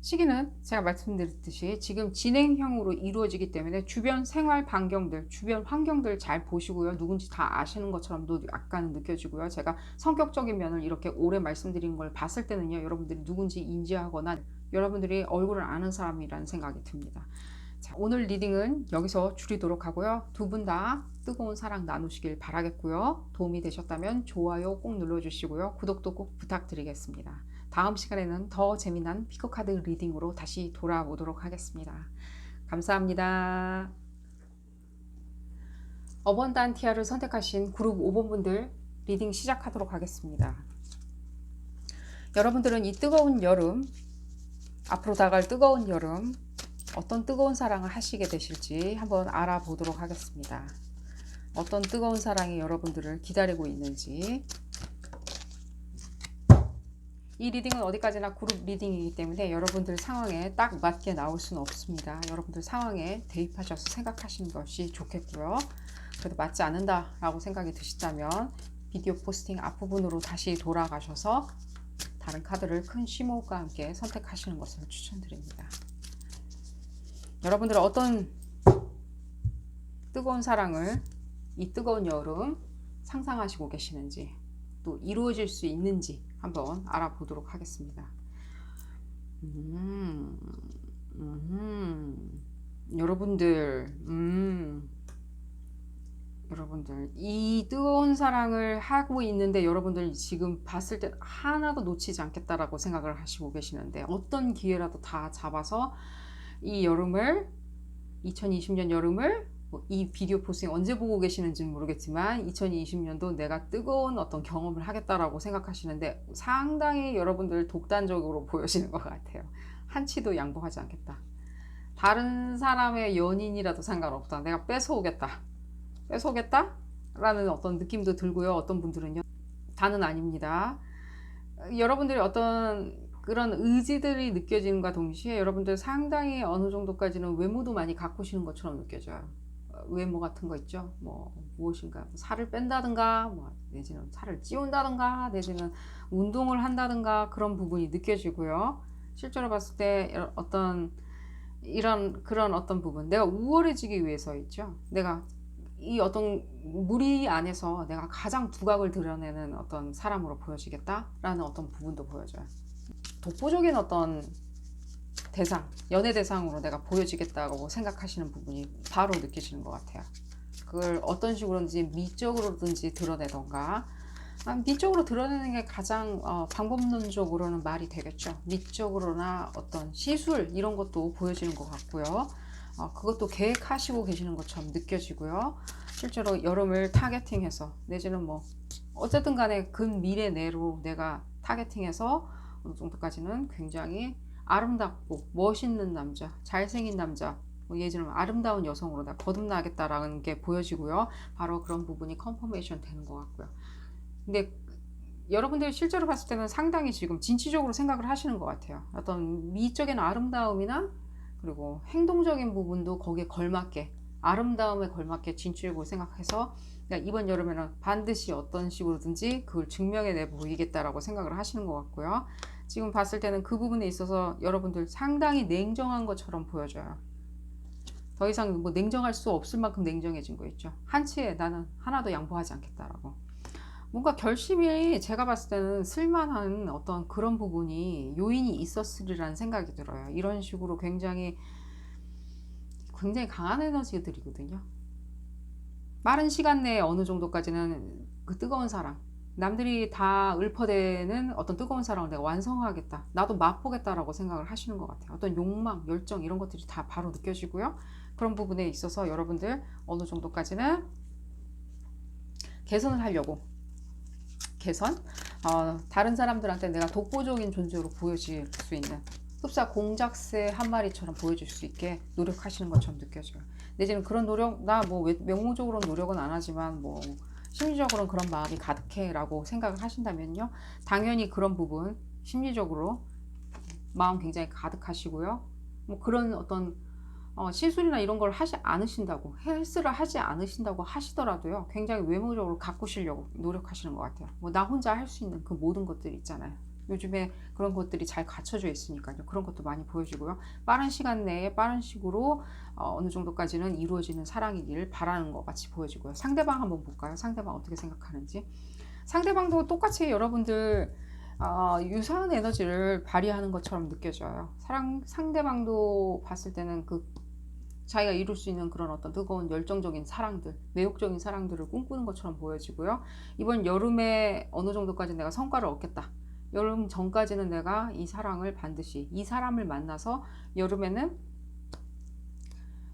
시기는 제가 말씀드렸듯이 지금 진행형으로 이루어지기 때문에 주변 생활 반경들, 주변 환경들 잘 보시고요. 누군지 다 아시는 것처럼도 약간은 느껴지고요. 제가 성격적인 면을 이렇게 오래 말씀드린 걸 봤을 때는요. 여러분들이 누군지 인지하거나 여러분들이 얼굴을 아는 사람이라는 생각이 듭니다. 자, 오늘 리딩은 여기서 줄이도록 하고요. 두 분 다 뜨거운 사랑 나누시길 바라겠고요. 도움이 되셨다면 좋아요 꼭 눌러주시고요. 구독도 꼭 부탁드리겠습니다. 다음 시간에는 더 재미난 피커카드 리딩으로 다시 돌아오도록 하겠습니다. 감사합니다. 어번단티아를 선택하신 그룹 5번 분들 리딩 시작하도록 하겠습니다. 여러분들은 이 뜨거운 여름, 앞으로 다가갈 뜨거운 여름, 어떤 뜨거운 사랑을 하시게 되실지 한번 알아보도록 하겠습니다. 어떤 뜨거운 사랑이 여러분들을 기다리고 있는지. 이 리딩은 어디까지나 그룹 리딩이기 때문에 여러분들 상황에 딱 맞게 나올 수는 없습니다. 여러분들 상황에 대입하셔서 생각하시는 것이 좋겠고요. 그래도 맞지 않는다 라고 생각이 드시다면 비디오 포스팅 앞부분으로 다시 돌아가셔서 다른 카드를 큰 심호흡과 함께 선택하시는 것을 추천드립니다. 여러분들은 어떤 뜨거운 사랑을 이 뜨거운 여름 상상하시고 계시는지 또 이루어질 수 있는지 한번 알아보도록 하겠습니다. 여러분들 이 뜨거운 사랑을 하고 있는데 여러분들 지금 봤을 때 하나도 놓치지 않겠다라고 생각을 하시고 계시는데 어떤 기회라도 다 잡아서 이 여름을 2020년 여름을 이 비디오 포스팅 언제 보고 계시는지는 모르겠지만 2020년도 내가 뜨거운 어떤 경험을 하겠다라고 생각하시는데 상당히 여러분들 독단적으로 보여지는 것 같아요. 한치도 양보하지 않겠다. 다른 사람의 연인이라도 상관없다. 내가 뺏어오겠다. 뺏어오겠다? 라는 어떤 느낌도 들고요. 어떤 분들은요. 다는 아닙니다. 여러분들이 어떤 그런 의지들이 느껴지는과 동시에 여러분들 상당히 어느 정도까지는 외모도 많이 가꾸시는 것처럼 느껴져요. 외모 같은 거 있죠. 뭐 무엇인가 살을 뺀다든가, 뭐 내지는 살을 찌운다든가, 내지는 운동을 한다든가 그런 부분이 느껴지고요. 실제로 봤을 때 어떤 이런 그런 어떤 부분, 내가 우월해지기 위해서 있죠. 내가 이 어떤 무리 안에서 내가 가장 두각을 드러내는 어떤 사람으로 보여지겠다라는 어떤 부분도 보여져요. 독보적인 어떤 대상, 연애 대상으로 내가 보여지겠다고 생각하시는 부분이 바로 느껴지는 것 같아요. 그걸 어떤 식으로든지 미적으로든지 드러내던가, 미적으로 드러내는 게 가장 방법론적으로는 말이 되겠죠. 미적으로나 어떤 시술 이런 것도 보여지는 것 같고요. 그것도 계획하시고 계시는 것처럼 느껴지고요. 실제로 여름을 타겟팅해서 내지는 뭐 어쨌든 간에 근미래 내로 내가 타겟팅해서 어느 정도까지는 굉장히 아름답고 멋있는 남자, 잘생긴 남자, 예전에 아름다운 여성으로 내가 거듭나겠다라는 게 보여지고요. 바로 그런 부분이 컨퍼메이션 되는 것 같고요. 근데 여러분들이 실제로 봤을 때는 상당히 지금 진취적으로 생각을 하시는 것 같아요. 어떤 미적인 아름다움이나 그리고 행동적인 부분도 거기에 걸맞게, 아름다움에 걸맞게 진취적으로 생각해서 이번 여름에는 반드시 어떤 식으로든지 그걸 증명해내 보이겠다라고 생각을 하시는 것 같고요. 지금 봤을 때는 그 부분에 있어서 여러분들 상당히 냉정한 것처럼 보여져요. 더 이상 뭐 냉정할 수 없을 만큼 냉정해진 거 있죠. 한치에 나는 하나도 양보하지 않겠다라고. 뭔가 결심이 제가 봤을 때는 쓸만한 어떤 그런 부분이 요인이 있었으리라는 생각이 들어요. 이런 식으로 굉장히 강한 에너지들이거든요. 빠른 시간 내에 어느 정도까지는 그 뜨거운 사랑, 남들이 다 읊어대는 어떤 뜨거운 사랑을 내가 완성하겠다, 나도 맛보겠다라고 생각을 하시는 것 같아요. 어떤 욕망, 열정 이런 것들이 다 바로 느껴지고요. 그런 부분에 있어서 여러분들 어느 정도까지는 개선을 하려고, 다른 사람들한테 내가 독보적인 존재로 보여질 수 있는 흡사 공작새 한 마리처럼 보여줄 수 있게 노력하시는 것처럼 느껴져요. 내지는 그런 노력, 나 뭐 명목적으로는 노력은 안 하지만 뭐 심리적으로는 그런 마음이 가득해 라고 생각을 하신다면요, 당연히 그런 부분 심리적으로 마음 굉장히 가득하시고요. 뭐 그런 어떤 시술이나 이런 걸 하지 않으신다고, 헬스를 하지 않으신다고 하시더라도요, 굉장히 외모적으로 가꾸시려고 노력하시는 것 같아요. 뭐 나 혼자 할 수 있는 그 모든 것들이 있잖아요. 요즘에 그런 것들이 잘 갖춰져 있으니까요. 그런 것도 많이 보여지고요. 빠른 시간 내에 빠른 식으로 어느 정도까지는 이루어지는 사랑이길 바라는 것 같이 보여지고요. 상대방 한번 볼까요? 상대방 어떻게 생각하는지. 상대방도 똑같이 여러분들 유사한 에너지를 발휘하는 것처럼 느껴져요. 상대방도 봤을 때는 그 자기가 이룰 수 있는 그런 어떤 뜨거운 열정적인 사랑들, 매혹적인 사랑들을 꿈꾸는 것처럼 보여지고요. 이번 여름에 어느 정도까지 내가 성과를 얻겠다. 여름 전까지는 내가 이 사랑을 반드시, 이 사람을 만나서 여름에는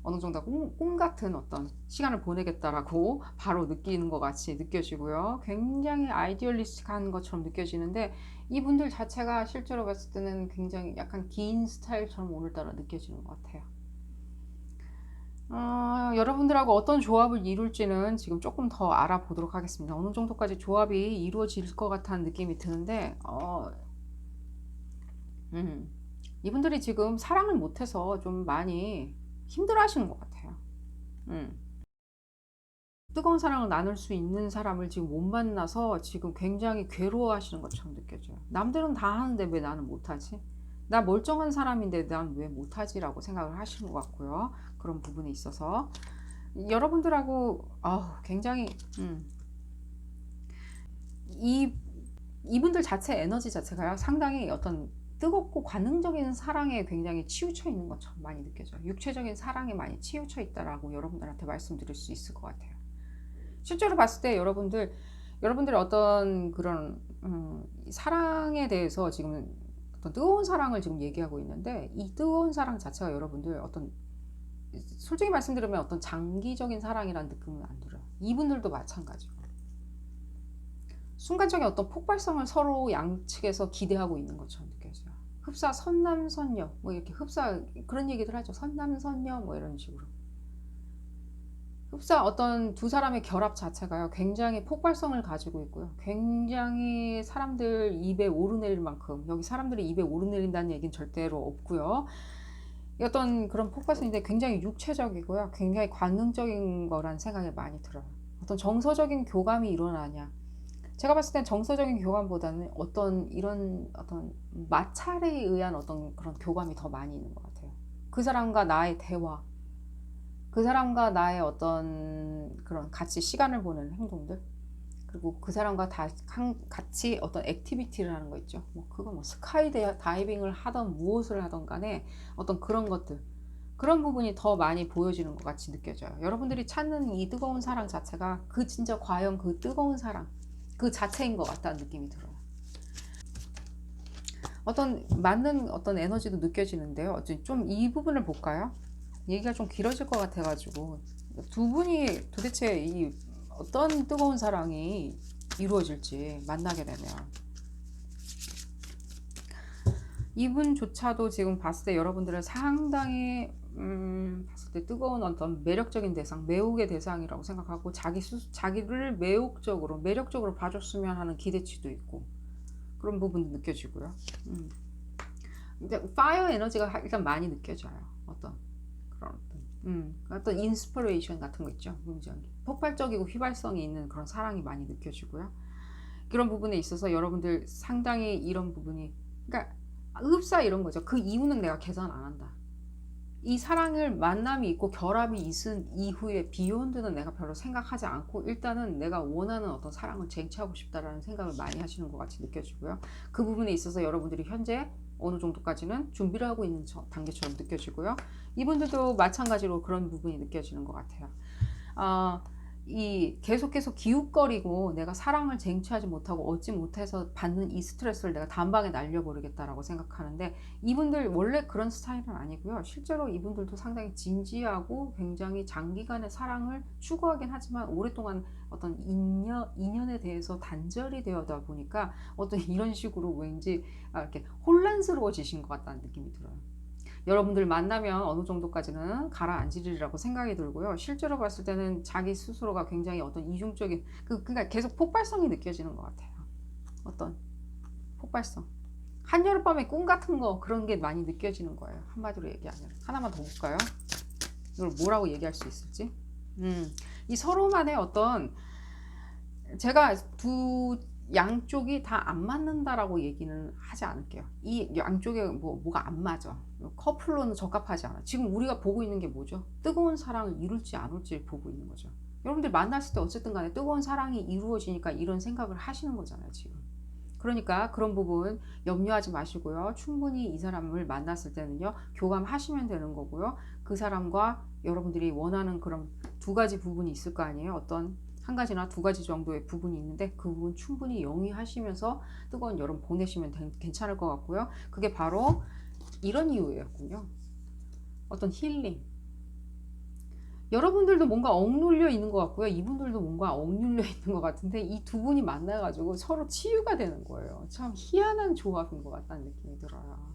어느 정도 꿈 같은 어떤 시간을 보내겠다라고 바로 느끼는 것 같이 느껴지고요. 굉장히 아이디얼리스틱한 것처럼 느껴지는데 이분들 자체가 실제로 봤을 때는 굉장히 약간 긴 스타일처럼 오늘따라 느껴지는 것 같아요. 여러분들하고 어떤 조합을 이룰지는 지금 조금 더 알아보도록 하겠습니다. 어느 정도까지 조합이 이루어질 것 같다는 느낌이 드는데 이분들이 지금 사랑을 못해서 좀 많이 힘들어 하시는 것 같아요. 뜨거운 사랑을 나눌 수 있는 사람을 지금 못 만나서 지금 굉장히 괴로워 하시는 것처럼 느껴져요. 남들은 다 하는데 왜 나는 못하지? 나 멀쩡한 사람인데 난 왜 못하지? 라고 생각을 하시는 것 같고요. 그런 부분에 있어서 여러분들하고 굉장히 이분들 자체 에너지 자체가 상당히 어떤 뜨겁고 관능적인 사랑에 굉장히 치우쳐 있는 것처럼 많이 느껴져요. 육체적인 사랑에 많이 치우쳐 있다라고 여러분들한테 말씀드릴 수 있을 것 같아요. 실제로 봤을 때 여러분들의 어떤 그런 사랑에 대해서 지금 어떤 뜨거운 사랑을 지금 얘기하고 있는데 이 뜨거운 사랑 자체가 여러분들 어떤 솔직히 말씀드리면 어떤 장기적인 사랑이라는 느낌은 안 들어요. 이분들도 마찬가지고. 순간적인 어떤 폭발성을 서로 양측에서 기대하고 있는 것처럼 느껴져요. 흡사 선남선녀 뭐 이렇게 흡사 그런 얘기들 하죠. 선남선녀 뭐 이런 식으로. 흡사 어떤 두 사람의 결합 자체가요. 굉장히 폭발성을 가지고 있고요. 굉장히 사람들 입에 오르내릴 만큼 여기 사람들이 입에 오르내린다는 얘기는 절대로 없고요. 어떤 그런 폭발성인데 굉장히 육체적이고요. 굉장히 관능적인 거란 생각이 많이 들어요. 어떤 정서적인 교감이 일어나냐. 제가 봤을 땐 정서적인 교감보다는 어떤 이런 어떤 마찰에 의한 어떤 그런 교감이 더 많이 있는 것 같아요. 그 사람과 나의 대화, 그 사람과 나의 어떤 그런 같이 시간을 보내는 행동들, 그리고 그 사람과 같이 어떤 액티비티를 하는 거 있죠. 뭐 그거 뭐 스카이 다이빙을 하던 무엇을 하던 간에 어떤 그런 것들, 그런 부분이 더 많이 보여지는 것 같이 느껴져요. 여러분들이 찾는 이 뜨거운 사랑 자체가 그 진짜 과연 그 뜨거운 사랑 그 자체인 것 같다는 느낌이 들어요. 어떤 맞는 어떤 에너지도 느껴지는데요. 좀 이 부분을 볼까요? 얘기가 좀 길어질 것 같아가지고 두 분이 도대체 이 어떤 뜨거운 사랑이 이루어질지 만나게 되면 이분조차도 지금 봤을 때 여러분들을 상당히 봤을 때 뜨거운 어떤 매력적인 대상, 매혹의 대상이라고 생각하고 자기를 매력적으로 봐줬으면 하는 기대치도 있고 그런 부분도 느껴지고요. 파이어 에너지가 일단 많이 느껴져요. 어떤 그런 어떤 인스피레이션 같은 거 있죠. 굉장히 폭발적이고 휘발성이 있는 그런 사랑이 많이 느껴지고요. 그런 부분에 있어서 여러분들 상당히 이런 부분이 그러니까 흡사 이런 거죠. 그 이유는 내가 계산 안 한다. 이 사랑을 만남이 있고 결합이 있은 이후에 비욘드는 내가 별로 생각하지 않고 일단은 내가 원하는 어떤 사랑을 쟁취하고 싶다라는 생각을 많이 하시는 것 같이 느껴지고요. 그 부분에 있어서 여러분들이 현재 어느 정도까지는 준비를 하고 있는 단계처럼 느껴지고요. 이분들도 마찬가지로 그런 부분이 느껴지는 것 같아요. 이 계속해서 기웃거리고 내가 사랑을 쟁취하지 못하고 얻지 못해서 받는 이 스트레스를 내가 단방에 날려버리겠다라고 생각하는데 이분들 원래 그런 스타일은 아니고요. 실제로 이분들도 상당히 진지하고 굉장히 장기간의 사랑을 추구하긴 하지만 오랫동안 어떤 인연에 대해서 단절이 되어다 보니까 어떤 이런 식으로 왠지 이렇게 혼란스러워지신 것 같다는 느낌이 들어요. 여러분들 만나면 어느 정도까지는 가라앉으리라고 생각이 들고요. 실제로 봤을 때는 자기 스스로가 굉장히 어떤 이중적인 그러니까 계속 폭발성이 느껴지는 것 같아요. 어떤 폭발성. 한여름밤의 꿈 같은 거 그런 게 많이 느껴지는 거예요. 한마디로 얘기하면. 하나만 더 볼까요? 이걸 뭐라고 얘기할 수 있을지. 이 서로만의 어떤 제가 두 양쪽이 다 안 맞는다라고 얘기는 하지 않을게요. 이 양쪽에 뭐가 안 맞아. 커플로는 적합하지 않아. 지금 우리가 보고 있는 게 뭐죠? 뜨거운 사랑을 이룰지 않을지 보고 있는 거죠. 여러분들 만났을 때 어쨌든 간에 뜨거운 사랑이 이루어지니까 이런 생각을 하시는 거잖아요, 지금. 그러니까 그런 부분 염려하지 마시고요. 충분히 이 사람을 만났을 때는요, 교감하시면 되는 거고요. 그 사람과 여러분들이 원하는 그런 두 가지 부분이 있을 거 아니에요. 어떤 한 가지나 두 가지 정도의 부분이 있는데 그 부분 충분히 영위하시면서 뜨거운 여름 보내시면 괜찮을 것 같고요. 그게 바로 이런 이유였군요. 어떤 힐링. 여러분들도 뭔가 억눌려 있는 것 같고요. 이분들도 뭔가 억눌려 있는 것 같은데 이 두 분이 만나가지고 서로 치유가 되는 거예요. 참 희한한 조합인 것 같다는 느낌이 들어요.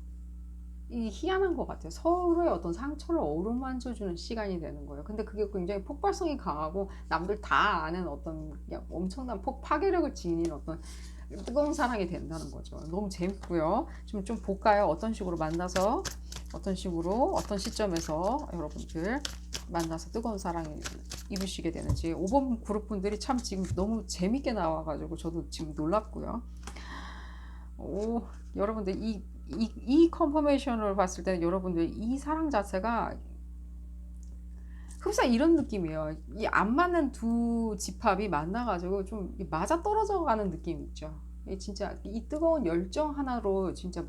이 희한한 것 같아요. 서로의 어떤 상처를 어루만져주는 시간이 되는 거예요. 근데 그게 굉장히 폭발성이 강하고 남들 다 아는 어떤 그냥 엄청난 파괴력을 지닌 어떤 뜨거운 사랑이 된다는 거죠. 너무 재밌고요. 좀 볼까요? 어떤 식으로 만나서 어떤 식으로 어떤 시점에서 여러분들 만나서 뜨거운 사랑을 입으시게 되는지 5번 그룹 분들이 참 지금 너무 재밌게 나와가지고 저도 지금 놀랍고요. 여러분들 이 컨퍼메이션을 봤을 때 여러분들 이 사랑 자체가 흡사 이런 느낌이에요. 이 안 맞는 두 집합이 만나가지고 좀 맞아 떨어져 가는 느낌 있죠. 진짜 이 뜨거운 열정 하나로 진짜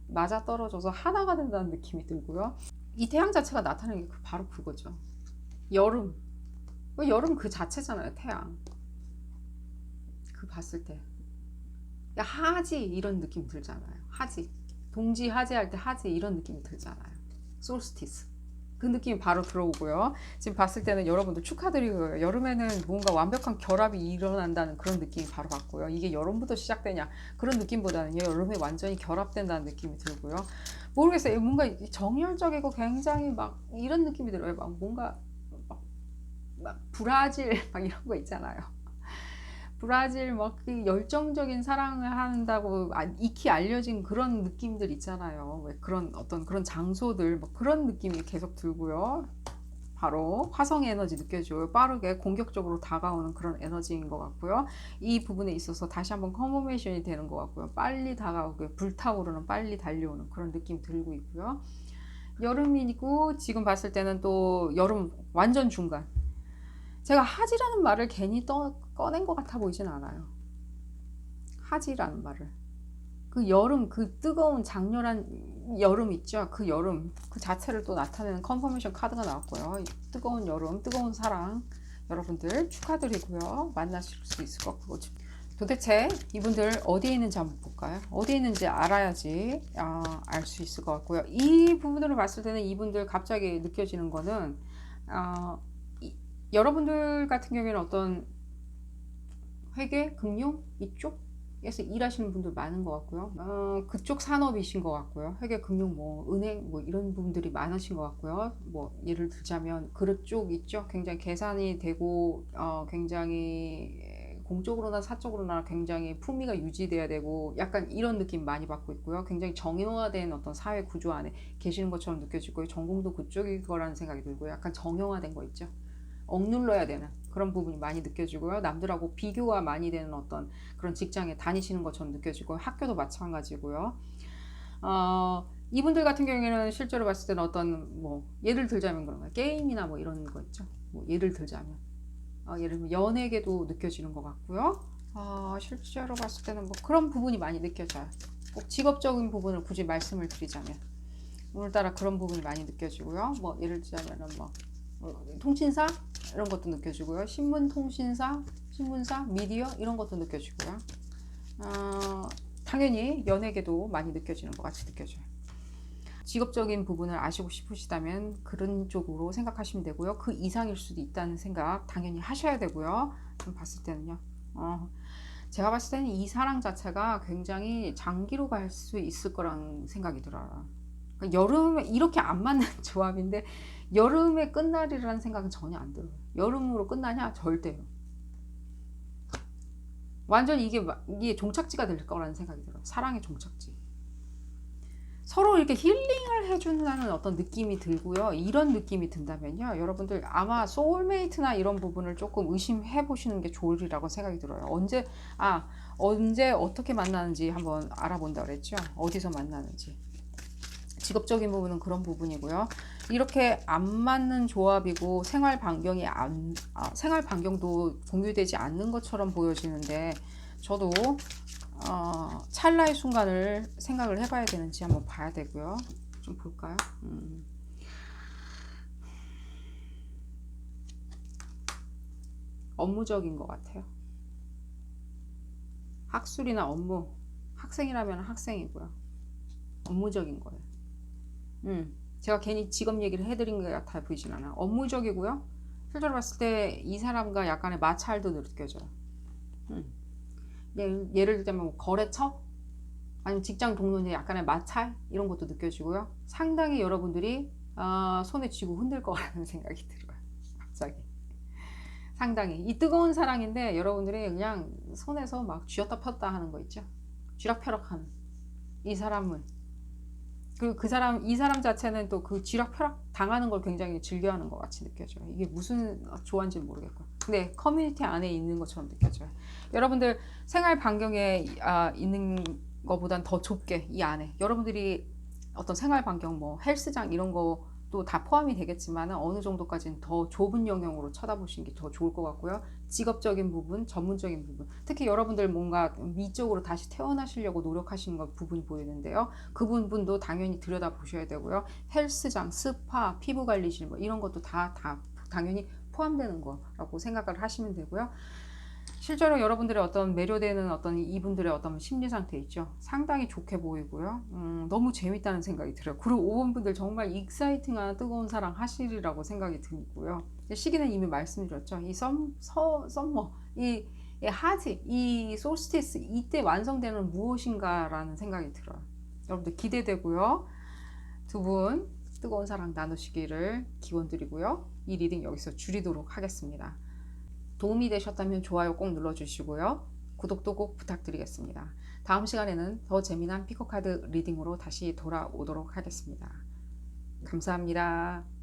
맞아 떨어져서 하나가 된다는 느낌이 들고요. 이 태양 자체가 나타내는 게 바로 그거죠. 여름. 여름 그 자체잖아요. 태양. 그 봤을 때. 하지 이런 느낌 들잖아요. 하지. 동지 하지 할 때 하지 이런 느낌이 들잖아요. 솔스티스. 그 느낌이 바로 들어오고요. 지금 봤을 때는 여러분들 축하드리고요. 여름에는 뭔가 완벽한 결합이 일어난다는 그런 느낌이 바로 받고요. 이게 여름부터 시작되냐 그런 느낌보다는요. 여름에 완전히 결합된다는 느낌이 들고요. 모르겠어요. 뭔가 정열적이고 굉장히 막 이런 느낌이 들어요. 막 뭔가 막 브라질 막 이런 거 있잖아요. 브라질 막 그 열정적인 사랑을 한다고 익히 알려진 그런 느낌들 있잖아요. 왜 그런 어떤 그런 장소들 뭐 그런 느낌이 계속 들고요. 바로 화성 에너지 느껴져요. 빠르게 공격적으로 다가오는 그런 에너지인 것 같고요. 이 부분에 있어서 다시 한번 컨퍼메이션이 되는 것 같고요. 빨리 다가오고 불타오르는 빨리 달려오는 그런 느낌 들고 있고요. 여름이고 지금 봤을 때는 또 여름 완전 중간. 제가 하지라는 말을 괜히 꺼낸 것 같아 보이진 않아요. 하지라는 말을. 그 여름, 그 뜨거운 장렬한 여름 있죠. 그 여름, 그 자체를 또 나타내는 컨퍼메이션 카드가 나왔고요. 뜨거운 여름, 뜨거운 사랑. 여러분들 축하드리고요. 만나실 수 있을 것 같고. 도대체 이분들 어디에 있는지 한번 볼까요? 어디에 있는지 알아야지 알 수 있을 것 같고요. 이 부분으로 봤을 때는 이분들 갑자기 느껴지는 거는 여러분들 같은 경우에는 어떤 회계, 금융 이쪽에서 일하시는 분들 많은 것 같고요. 그쪽 산업이신 것 같고요. 회계, 금융, 뭐 은행, 뭐 이런 부분들이 많으신 것 같고요. 뭐 예를 들자면 그릇 쪽 있죠. 굉장히 계산이 되고 굉장히 공적으로나 사적으로나 굉장히 품위가 유지돼야 되고 약간 이런 느낌 많이 받고 있고요. 굉장히 정형화된 어떤 사회 구조 안에 계시는 것처럼 느껴지고요. 전공도 그쪽일 거라는 생각이 들고요. 약간 정형화된 거 있죠. 억눌러야 되는 그런 부분이 많이 느껴지고요. 남들하고 비교가 많이 되는 어떤 그런 직장에 다니시는 것처럼 느껴지고 학교도 마찬가지고요. 이분들 같은 경우에는 실제로 봤을 때는 어떤 뭐 예를 들자면 그런 거예요. 게임이나 뭐 이런 거 있죠. 뭐 예를 들자면 예를 들면 연예계도 느껴지는 것 같고요. 실제로 봤을 때는 뭐 그런 부분이 많이 느껴져요. 꼭 직업적인 부분을 굳이 말씀을 드리자면 오늘따라 그런 부분이 많이 느껴지고요. 뭐 예를 들자면은 뭐 통신사 이런 것도 느껴지고요. 신문 통신사, 신문사, 미디어 이런 것도 느껴지고요. 당연히 연예계도 많이 느껴지는 것 같이 느껴져요. 직업적인 부분을 아시고 싶으시다면 그런 쪽으로 생각하시면 되고요. 그 이상일 수도 있다는 생각 당연히 하셔야 되고요. 좀 봤을 때는요. 제가 봤을 때는 이 사랑 자체가 굉장히 장기로 갈 수 있을 거란 생각이 들어요. 여름에 이렇게 안 맞는 조합인데 여름에 끝날이라는 생각은 전혀 안 들어요. 여름으로 끝나냐? 절대요. 완전 이게 종착지가 될 거라는 생각이 들어요. 사랑의 종착지. 서로 이렇게 힐링을 해준다는 어떤 느낌이 들고요. 이런 느낌이 든다면요. 여러분들 아마 소울메이트나 이런 부분을 조금 의심해 보시는 게 좋으리라고 생각이 들어요. 언제 어떻게 만나는지 한번 알아본다 그랬죠. 어디서 만나는지. 직업적인 부분은 그런 부분이고요. 이렇게 안 맞는 조합이고 생활 반경도 공유되지 않는 것처럼 보여지는데 저도 찰나의 순간을 생각을 해봐야 되는지 한번 봐야 되고요. 좀 볼까요? 업무적인 것 같아요. 학술이나 업무, 학생이라면 학생이고요. 업무적인 거예요. 제가 괜히 직업 얘기를 해드린 것 같아 보이진 않아요. 업무적이고요. 실제로 봤을 때 이 사람과 약간의 마찰도 느껴져요. 예를 들자면 뭐 거래처? 아니면 직장 동료의 약간의 마찰? 이런 것도 느껴지고요. 상당히 여러분들이 손에 쥐고 흔들 거라는 생각이 들어요. 갑자기. 상당히. 이 뜨거운 사랑인데 여러분들이 그냥 손에서 막 쥐었다 폈다 하는 거 있죠. 쥐락펴락 하는. 이 사람은. 이 사람 자체는 또 그 쥐락펴락 당하는 걸 굉장히 즐겨하는 것 같이 느껴져요. 이게 무슨 조화인지 모르겠고. 근데 커뮤니티 안에 있는 것처럼 느껴져요. 여러분들 생활 반경에 있는 것보단 더 좁게 이 안에 여러분들이 어떤 생활 반경 뭐 헬스장 이런 것도 다 포함이 되겠지만 어느 정도까지는 더 좁은 영역으로 쳐다보시는 게 더 좋을 것 같고요. 직업적인 부분, 전문적인 부분, 특히 여러분들 뭔가 미적으로 다시 태어나시려고 노력하시는 것 부분이 보이는데요. 그 부분도 당연히 들여다 보셔야 되고요. 헬스장, 스파, 피부관리실 뭐 이런 것도 다 당연히 포함되는 거라고 생각을 하시면 되고요. 실제로 여러분들의 어떤 매료되는 어떤 이분들의 어떤 심리 상태 있죠. 상당히 좋게 보이고요. 너무 재밌다는 생각이 들어요. 그리고 5번 분들 정말 익사이팅한 뜨거운 사랑 하시리라고 생각이 들고요. 시기는 이미 말씀드렸죠. 이 썸머, 이 하지, 이 솔스티스, 이때 완성되는 무엇인가라는 생각이 들어요. 여러분들 기대되고요. 두 분 뜨거운 사랑 나누시기를 기원드리고요. 이 리딩 여기서 줄이도록 하겠습니다. 도움이 되셨다면 좋아요 꼭 눌러주시고요. 구독도 꼭 부탁드리겠습니다. 다음 시간에는 더 재미난 피코카드 리딩으로 다시 돌아오도록 하겠습니다. 감사합니다.